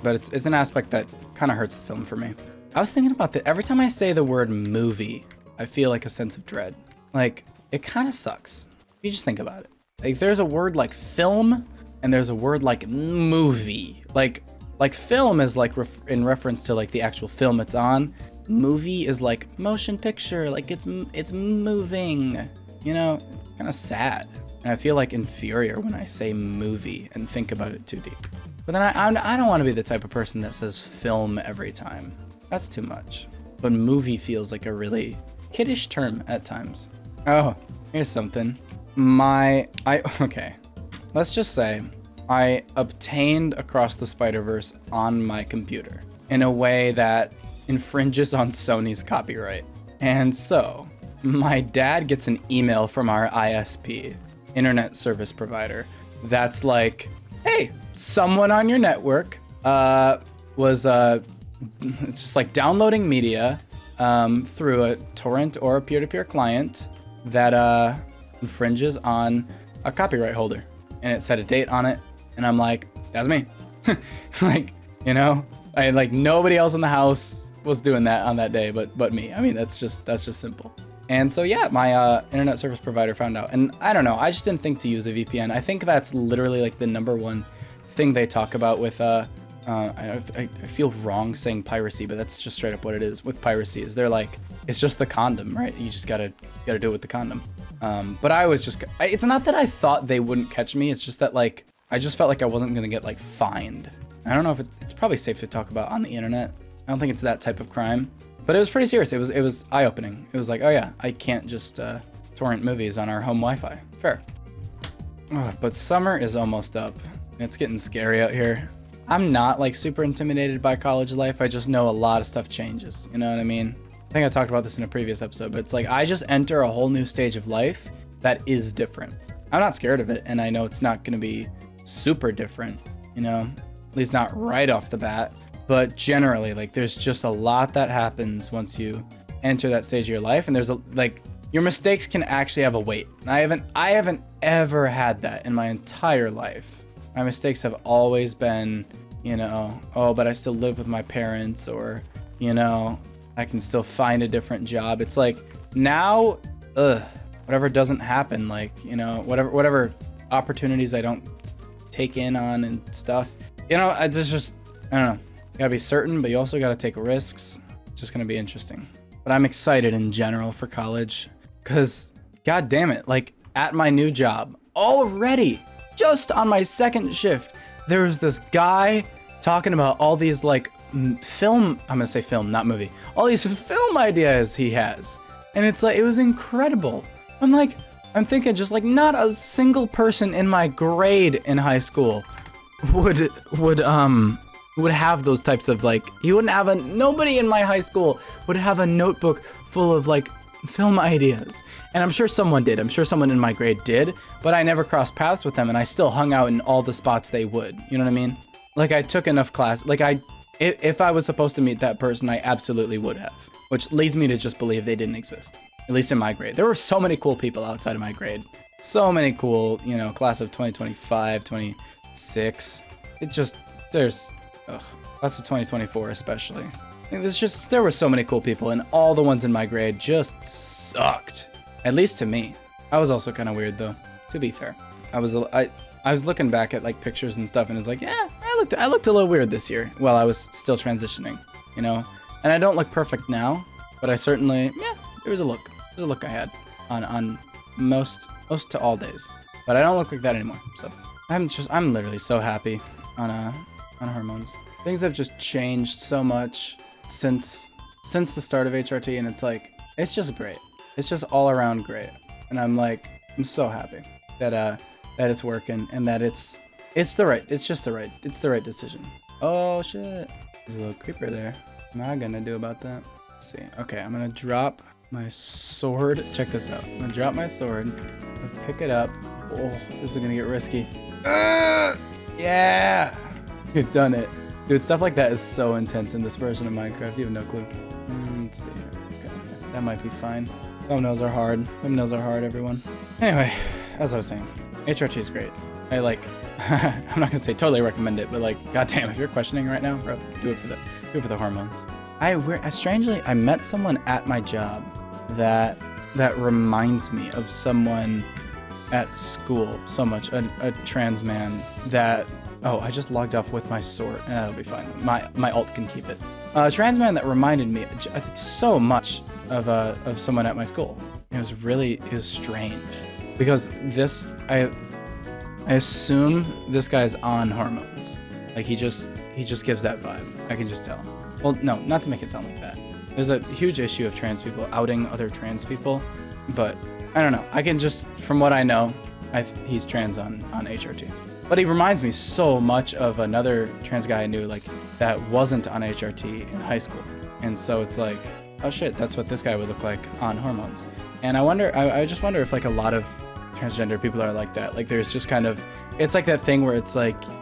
but it's an aspect that kind of hurts the film for me. I was thinking about that. Every time I say the word movie, I feel like a sense of dread. Like, it kind of sucks. If you just think about it. Like, there's a word like film, and there's a word like movie. Like film is like in reference to like the actual film it's on. Movie is like motion picture, like it's moving, you know, kind of sad. And I feel like inferior when I say movie and think about it too deep. But then I don't want to be the type of person that says film every time. That's too much. But movie feels like a really kiddish term at times. Oh, here's something. Okay. Let's just say I obtained Across the Spider-Verse on my computer in a way that infringes on Sony's copyright. And so my dad gets an email from our ISP, internet service provider, that's like, hey, someone on your network was it's just like downloading media through a torrent or a peer-to-peer client that infringes on a copyright holder. And it set a date on it, and I'm like, that's me. Like, you know, I like nobody else in the house was doing that on that day but me. I mean, that's just simple. And so yeah, my internet service provider found out, and I don't know, I just didn't think to use a VPN. I think that's literally like the number one thing they talk about with I feel wrong saying piracy, but that's just straight up what it is with piracy. Is they're like, it's just the condom, right? You just gotta do it with the condom. But I was just, it's not that I thought they wouldn't catch me. It's just that like, I just felt like I wasn't gonna get like fined. I don't know if it's probably safe to talk about on the internet. I don't think it's that type of crime, but it was pretty serious. It was eye-opening. It was like, oh yeah, I can't just torrent movies on our home Wi-Fi. Fair. But summer is almost up. It's getting scary out here. I'm not like super intimidated by college life. I just know a lot of stuff changes. You know what I mean? I think I talked about this in a previous episode, but it's like I just enter a whole new stage of life that is different. I'm not scared of it, and I know it's not going to be super different, you know, at least not right off the bat. But generally, like, there's just a lot that happens once you enter that stage of your life, and there's like your mistakes can actually have a weight. I haven't ever had that in my entire life. My mistakes have always been, you know, oh, but I still live with my parents, or, you know, I can still find a different job. It's like now, whatever doesn't happen, like, you know, whatever opportunities I don't take in on and stuff, you know, it's just, I don't know. You gotta be certain, but you also gotta take risks. It's just gonna be interesting. But I'm excited in general for college, because god damn it, like at my new job already, just on my second shift, there was this guy talking about all these like film, I'm gonna say film, not movie, all these film ideas he has. And it's like, it was incredible. I'm thinking just like not a single person in my grade in high school would have those types of like, nobody in my high school would have a notebook full of like film ideas. And I'm sure someone did. I'm sure someone in my grade did, but I never crossed paths with them, and I still hung out in all the spots they would. You know what I mean? Like, I took enough class. Like, if I was supposed to meet that person, I absolutely would have, which leads me to just believe they didn't exist, at least in my grade. There were so many cool people outside of my grade. So many cool, you know, class of 2025, 26. It just, class of 2024 especially. There were so many cool people, and all the ones in my grade just sucked. At least to me. I was also kind of weird though, to be fair. I was looking back at like pictures and stuff, and it's like, yeah, I looked a little weird this year while I was still transitioning, you know? And I don't look perfect now, but I certainly, yeah, there was a look. There's a look I had on most to all days, but I don't look like that anymore. So I'm literally so happy on hormones. Things have just changed so much since the start of HRT, and it's like, it's just great. It's just all around great. And I'm so happy that it's working and that it's the right decision. Oh shit. There's a little creeper there. What am I gonna do about that? Let's see. Okay, I'm gonna drop my sword. Check this out. I'm gonna drop my sword, pick it up. Oh, this is gonna get risky. Yeah! We've done it. Dude, stuff like that is so intense in this version of Minecraft. You have no clue. Let's see. Okay, that might be fine. Thumbnails are hard. Thumbnails are hard, everyone. Anyway, as I was saying, HRT is great. I'm not gonna say totally recommend it, but goddamn, if you're questioning right now, bro, do it for the hormones. Strangely, I met someone at my job that reminds me of someone at school so much, a trans man that, oh, I just logged off with my sword. That'll be fine. My alt can keep it. A trans man that reminded me so much of someone at my school. It was strange because I assume this guy's on hormones. He just gives that vibe. I can just tell. Well, no, not to make it sound like that. There's a huge issue of trans people outing other trans people, but I don't know. I can just, from what I know, he's trans on HRT. But he reminds me so much of another trans guy I knew that wasn't on HRT in high school. And so it's like, oh shit, that's what this guy would look like on hormones. And I just wonder if a lot of transgender people are like that. There's just kind of, it's like that thing where it's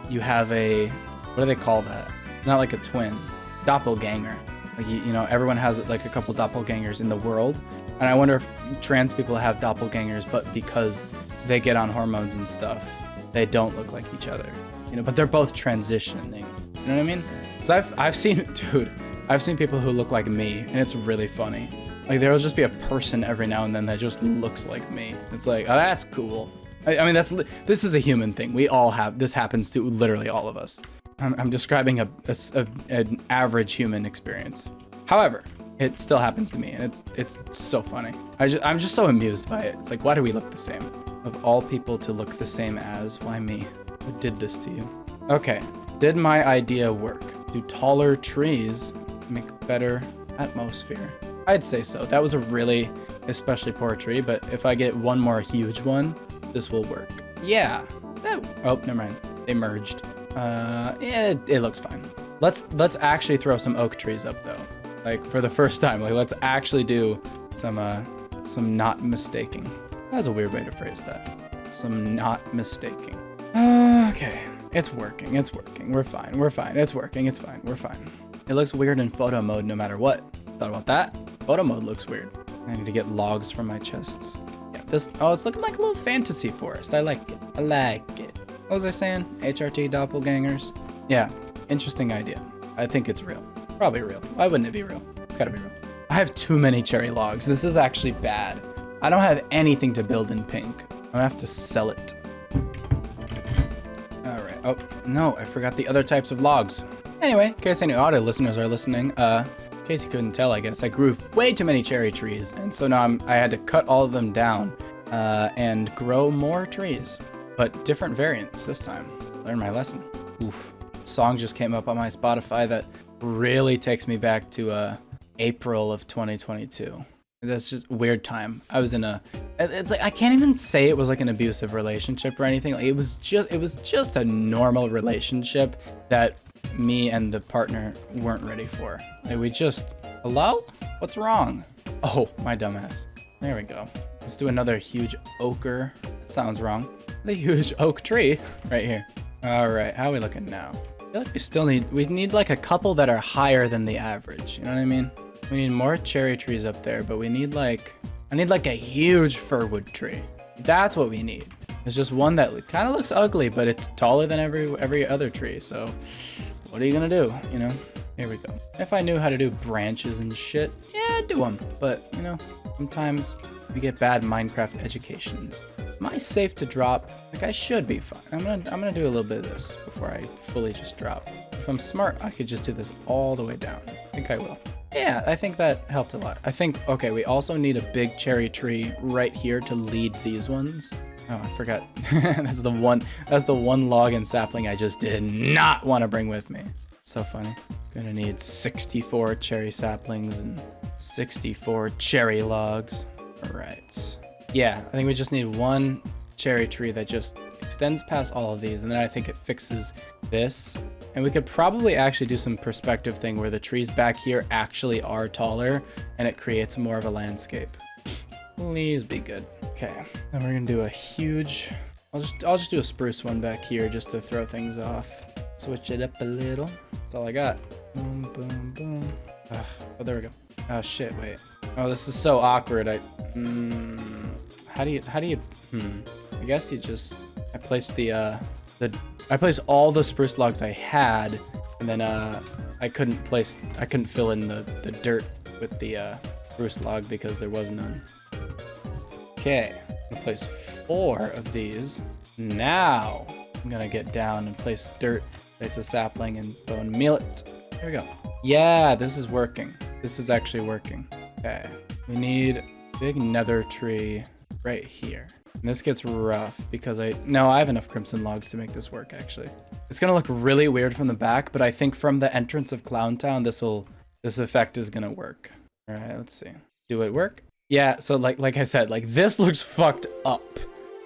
you have what do they call that? Not like a twin, doppelganger. Everyone has a couple doppelgangers in the world. And I wonder if trans people have doppelgangers, but because they get on hormones and stuff, they don't look like each other. But they're both transitioning. You know what I mean? Because I've seen people who look like me, and it's really funny. There'll just be a person every now and then that just looks like me. It's oh, that's cool. I mean, this is a human thing. We all have, this happens to literally all of us. I'm describing an average human experience. However, it still happens to me, and it's so funny. I'm just so amused by it. It's why do we look the same? Of all people to look the same as, why me? Who did this to you? Okay, did my idea work? Do taller trees make better atmosphere? I'd say so. That was a really especially poor tree, but if I get one more huge one, this will work. Yeah. Oh, never mind. They merged. It looks fine. Let's actually throw some oak trees up though. For the first time, let's actually do some not mistaking. That was a weird way to phrase that. Some not mistaking. Okay. It's working. We're fine. It's working. It's fine. We're fine. It looks weird in photo mode no matter what. Thought about that? Photo mode looks weird. I need to get logs from my chests. Yeah, it's looking like a little fantasy forest. I like it. What was I saying? HRT doppelgangers? Yeah, interesting idea. I think it's real. Probably real. Why wouldn't it be real? It's gotta be real. I have too many cherry logs. This is actually bad. I don't have anything to build in pink. I'm gonna have to sell it. All right. Oh, no, I forgot the other types of logs. Anyway, in case any audio listeners are listening, in case you couldn't tell, I guess, I grew way too many cherry trees, and so now I had to cut all of them down and grow more trees, but different variants this time. Learn my lesson. Oof. Song just came up on my Spotify that really takes me back to April of 2022. That's just a weird time. I was in it's I can't even say it was an abusive relationship or anything. It was just a normal relationship that me and the partner weren't ready for. Hello? What's wrong? Oh, my dumbass. There we go. Let's do another huge ochre. That sounds wrong. The huge oak tree right here. All right, how are we looking now? I feel like we need a couple that are higher than the average. You know what I mean? We need more cherry trees up there, but we need I need a huge firwood tree. That's what we need. There's just one that kind of looks ugly, but it's taller than every other tree. So what are you gonna do? Here we go. If I knew how to do branches and shit, yeah, I'd do them. But sometimes we get bad Minecraft educations. Am I safe to drop? I should be fine. I'm gonna do a little bit of this before I fully just drop. If I'm smart, I could just do this all the way down. I think I will. Yeah, I think that helped a lot. I think, okay, we also need a big cherry tree right here to lead these ones. Oh, I forgot. That's the one log and sapling I just did not want to bring with me. So funny. Gonna need 64 cherry saplings and 64 cherry logs. All right. Yeah, I think we just need one cherry tree that just extends past all of these, and then I think it fixes this. And we could probably actually do some perspective thing where the trees back here actually are taller and it creates more of a landscape. Please be good. Okay, then we're gonna do a huge, I'll just do a spruce one back here just to throw things off. Switch it up a little. That's all I got. Boom, boom, boom. Ugh. Oh, there we go. Oh shit, wait. Oh, this is so awkward. How do you, I guess you just, I placed I placed all the spruce logs I had, and then I couldn't fill in the dirt with the spruce log because there was none. Okay, I'm gonna place 4 of these. Now I'm gonna get down and place dirt, place a sapling, and bone meal it. There we go. Yeah, this is working. This is actually working. Okay, we need a big nether tree right here. And this gets rough because I have enough crimson logs to make this work, actually. It's gonna look really weird from the back, but I think from the entrance of Clowntown, this effect is gonna work. All right, let's see. Do it work? Yeah, so like I said, like this looks fucked up.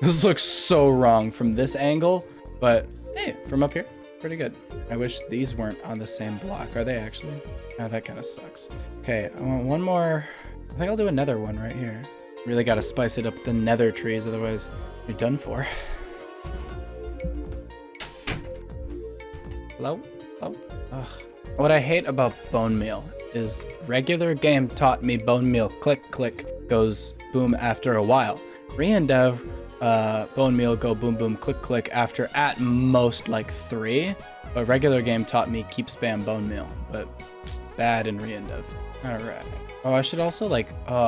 This looks so wrong from this angle, but hey, from up here, pretty good. I wish these weren't on the same block. Are they actually? Oh, that kind of sucks. Okay, I want one more. I think I'll do another one right here. Really gotta spice it up with the nether trees, otherwise you're done for. Hello? Oh. Ugh. What I hate about bone meal is regular game taught me bone meal click click goes boom after a while. Re-endev bone meal go boom boom click click after at most like 3. But regular game taught me keep spam bone meal, but it's bad in re-endev. Alright. Oh, I should also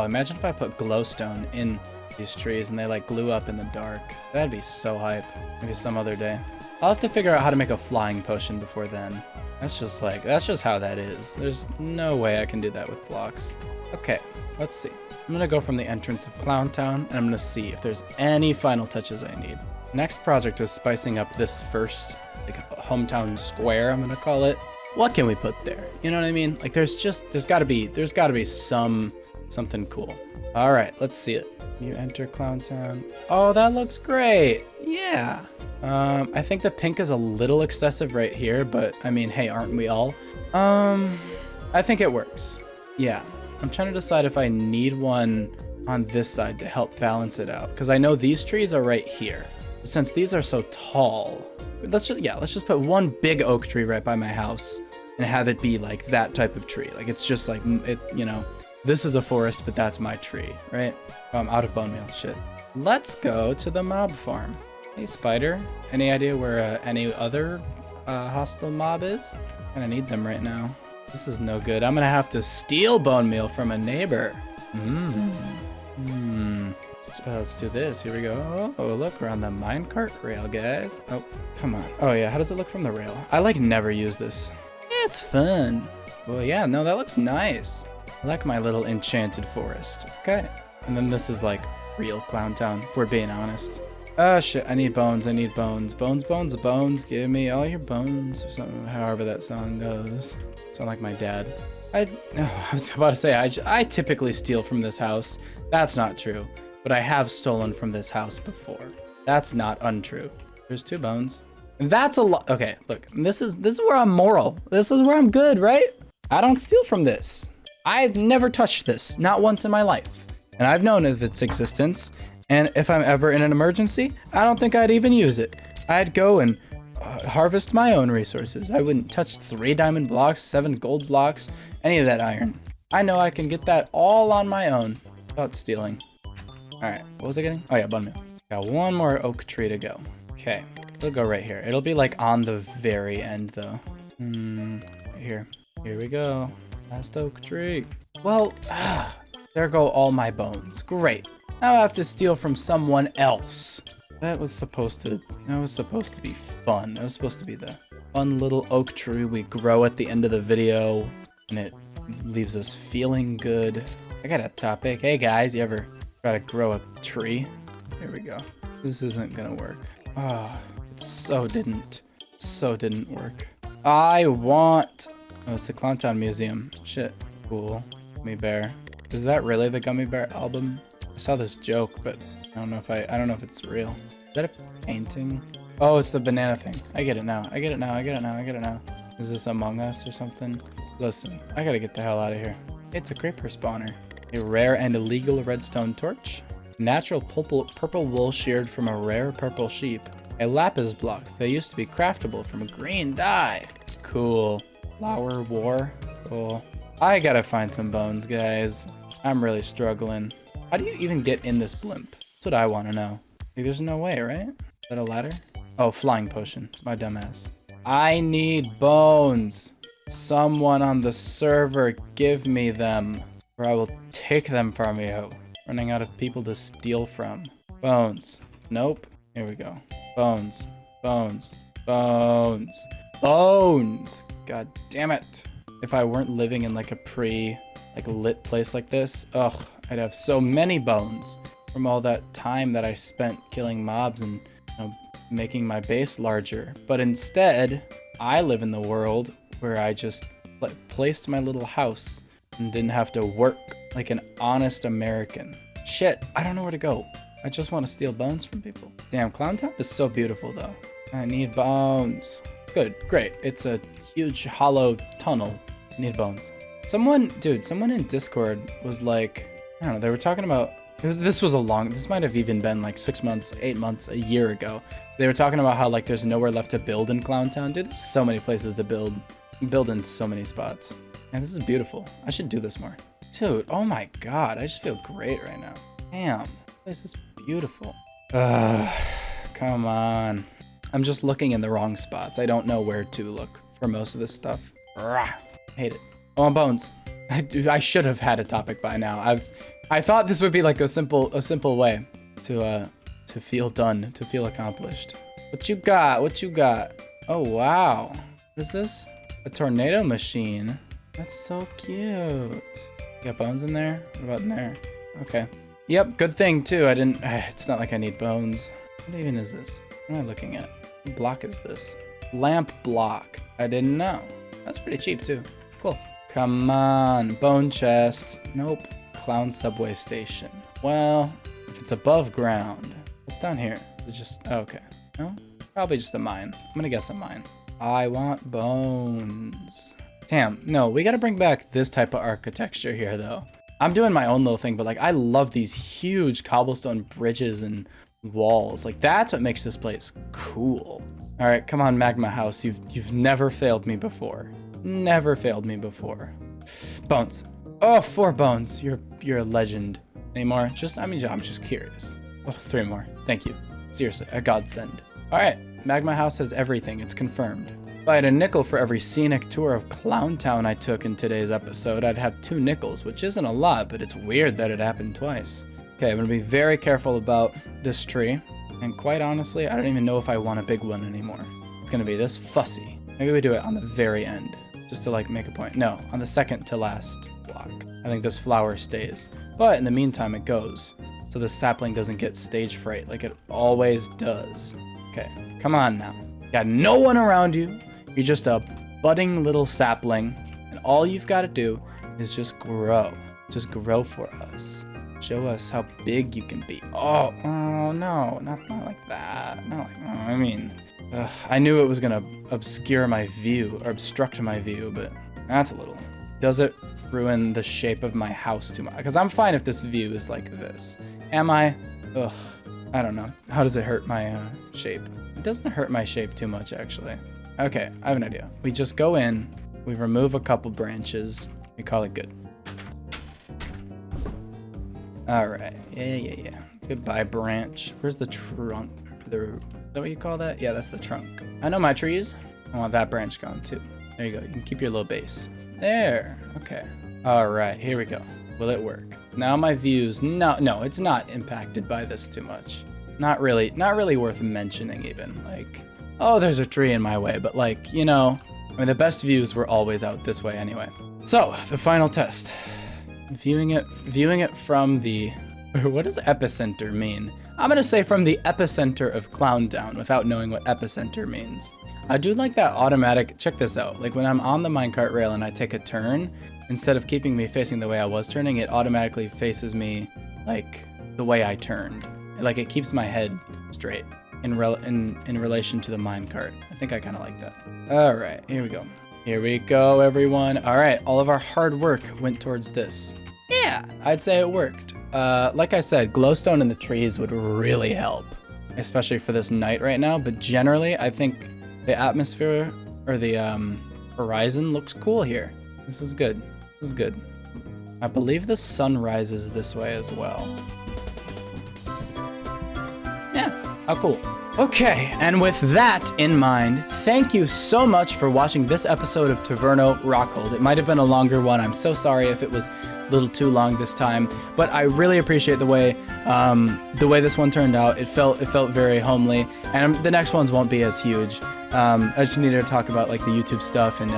imagine if I put glowstone in these trees and they like glue up in the dark. That'd be so hype. Maybe some other day. I'll have to figure out how to make a flying potion before then. That's just how that is. There's no way I can do that with blocks. Okay, let's see. I'm gonna go from the entrance of Clowntown and I'm gonna see if there's any final touches I need. Next project is spicing up this first hometown square, I'm gonna call it. What can we put there? You know what I mean? Like there's gotta be something cool. All right, let's see it. You enter Clowntown. Oh, that looks great. Yeah. I think the pink is a little excessive right here, but I mean, hey, aren't we all? I think it works. Yeah. I'm trying to decide if I need one on this side to help balance it out, because I know these trees are right here. Since these are so tall, let's just put one big oak tree right by my house and have it be like that type of tree. Like it's just like it, you know, this is a forest, but that's my tree, right? Oh, I'm out of bone meal. Shit. Let's go to the mob farm. Hey, spider. Any idea where any other hostile mob is? Kinda need them right now. This is no good. I'm gonna have to steal bone meal from a neighbor. Let's do this. Here we go. Oh, look, we're on the minecart rail, guys. Oh, come on. Oh, yeah. How does it look from the rail? I like never use this. Yeah, it's fun. Well, yeah, no, that looks nice. I like my little enchanted forest. Okay. And then this is like real Clowntown, if we're being honest. Oh, shit. I need bones. I need bones. Bones, bones, bones. Give me all your bones. Or something, however that song goes. Sound like my dad. I was about to say, I typically steal from this house. That's not true. But I have stolen from this house before. That's not untrue. There's 2 bones. And that's a lot. Okay, look, this is where I'm moral. This is where I'm good, right? I don't steal from this. I've never touched this, not once in my life. And I've known of its existence. And if I'm ever in an emergency, I don't think I'd even use it. I'd go and harvest my own resources. I wouldn't touch 3 diamond blocks, 7 gold blocks, any of that iron. I know I can get that all on my own without stealing. All right, what was I getting? Oh yeah, bone meal. Got one more oak tree to go. Okay, it'll go right here. It'll be like on the very end though. Right here. Here we go. Last oak tree. Well, there go all my bones. Great. Now I have to steal from someone else. That was supposed to be fun. That was supposed to be the fun little oak tree we grow at the end of the video, and it leaves us feeling good. I got a topic. Hey guys, you ever try to grow a tree? There we go. This isn't gonna work. Oh, it so didn't work. I want, oh, it's the Clowntown Museum. Shit, cool. Gummy Bear. Is that really the Gummy Bear album? I saw this joke, but I don't know if it's real. Is that a painting? Oh, it's the banana thing. I get it now. I get it now. Is this Among Us or something? Listen, I gotta get the hell out of here. It's a creeper spawner. A rare and illegal redstone torch. Natural purple wool sheared from a rare purple sheep. A lapis block that used to be craftable from a green dye. Cool. Flower war. Cool. I gotta find some bones, guys. I'm really struggling. How do you even get in this blimp? That's what I want to know. Like, there's no way, right? Is that a ladder? Oh, flying potion. My dumbass. I need bones. Someone on the server give me them, or I will take them from you. Running out of people to steal from. Bones. Nope. Here we go. Bones. Bones. Bones. Bones. God damn it. If I weren't living in like a lit place like this, ugh, I'd have so many bones from all that time that I spent killing mobs and making my base larger. But instead, I live in the world where I just placed my little house and didn't have to work like an honest American. Shit, I don't know where to go. I just want to steal bones from people. Damn, Clowntown is so beautiful though. I need bones. Good, great. It's a huge hollow tunnel. I need bones. Someone in Discord was like, I don't know, they were talking about, this might have even been like 6 months, 8 months, a year ago. They were talking about how like there's nowhere left to build in Clowntown. Dude, there's so many places to build in so many spots. Man, this is beautiful. I should do this more. Dude, oh my God, I just feel great right now. Damn, this is beautiful. Come on. I'm just looking in the wrong spots. I don't know where to look for most of this stuff. Hate it. I want bones. I should have had a topic by now. I thought this would be like a simple way to feel done, to feel accomplished. What you got? What you got? Oh wow. What is this? A tornado machine. That's so cute. You got bones in there? What about in there? Okay. Yep, good thing too. It's not like I need bones. What even is this? What am I looking at? What block is this? Lamp block. I didn't know. That's pretty cheap too. Cool. Come on, bone chest. Nope. Clown subway station. Well, if it's above ground, what's down here? Is it just, oh, okay. No? Probably just a mine. I'm gonna guess a mine. I want bones. Damn, no, we gotta bring back this type of architecture here though. I'm doing my own little thing, but like I love these huge cobblestone bridges and walls. Like that's what makes this place cool. All right, come on, Magma House. You've never failed me before. Never failed me before. Bones. Oh, 4 bones. You're a legend. Any more? I'm just curious. Oh, 3 more. Thank you. Seriously, a godsend. All right, Magma House has everything. It's confirmed. If I had a nickel for every scenic tour of Clowntown I took in today's episode, I'd have 2 nickels, which isn't a lot, but it's weird that it happened twice. Okay, I'm gonna be very careful about this tree. And quite honestly, I don't even know if I want a big one anymore. It's gonna be this fussy. Maybe we do it on the very end, just to like make a point. No, on the second to last block. I think this flower stays. But in the meantime, it goes. So the sapling doesn't get stage fright like it always does. Okay, come on now. Got no one around you. You're just a budding little sapling. And all you've got to do is just grow. Just grow for us. Show us how big you can be. Oh no, not like that. Not like, I knew it was gonna obscure my view or obstruct my view, but that's a little. Does it ruin the shape of my house too much? Because I'm fine if this view is like this. Am I? Ugh, I don't know. How does it hurt my shape? It doesn't hurt my shape too much, actually. Okay, I have an idea. We just go in, we remove a couple branches, we call it good. All right, yeah. Goodbye, branch. Where's the trunk? Is that what you call that? Yeah, that's the trunk. I know my trees. I want that branch gone too. There you go. You can keep your little base. There. Okay. All right, here we go. Will it work? Now my views. No, it's not impacted by this too much. Not really worth mentioning even. Like, oh, there's a tree in my way, but like, the best views were always out this way anyway. So the final test, viewing it from the, what does epicenter mean? I'm gonna say from the epicenter of Clown Town without knowing what epicenter means. I do like that automatic, check this out. Like when I'm on the minecart rail and I take a turn, instead of keeping me facing the way I was turning, it automatically faces me like the way I turned. Like it keeps my head straight in relation to the minecart. I think I kind of like that. All right, here we go. Here we go, everyone. All right, all of our hard work went towards this. Yeah, I'd say it worked. Like I said, glowstone in the trees would really help, especially for this night right now. But generally, I think the atmosphere or the horizon looks cool here. This is good. This is good. I believe the sun rises this way as well. Yeah, how cool. Okay, and with that in mind, thank you so much for watching this episode of Taverno Rockhold. It might have been a longer one. I'm so sorry if it was a little too long this time, but I really appreciate the way this one turned out. It felt very homely, and the next ones won't be as huge. I just needed to talk about like the YouTube stuff, and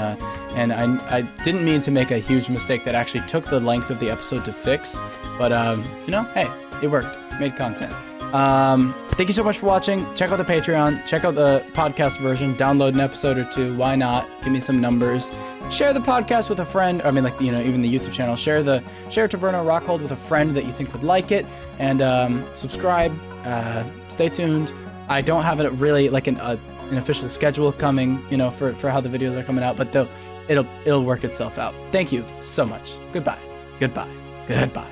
I didn't mean to make a huge mistake that actually took the length of the episode to fix, but you know, hey, it worked. Made content. Thank you so much for watching. Check out the Patreon, check out the podcast version, download an episode or two. Why not? Give me some numbers. Share the podcast with a friend. I mean, like, you know, even the YouTube channel. Share Taverno Rockhold with a friend that you think would like it, and subscribe. Stay tuned. I don't have it really like an official schedule coming, you know, for how the videos are coming out, but it'll work itself out. Thank you so much. Goodbye. Goodbye. Goodbye.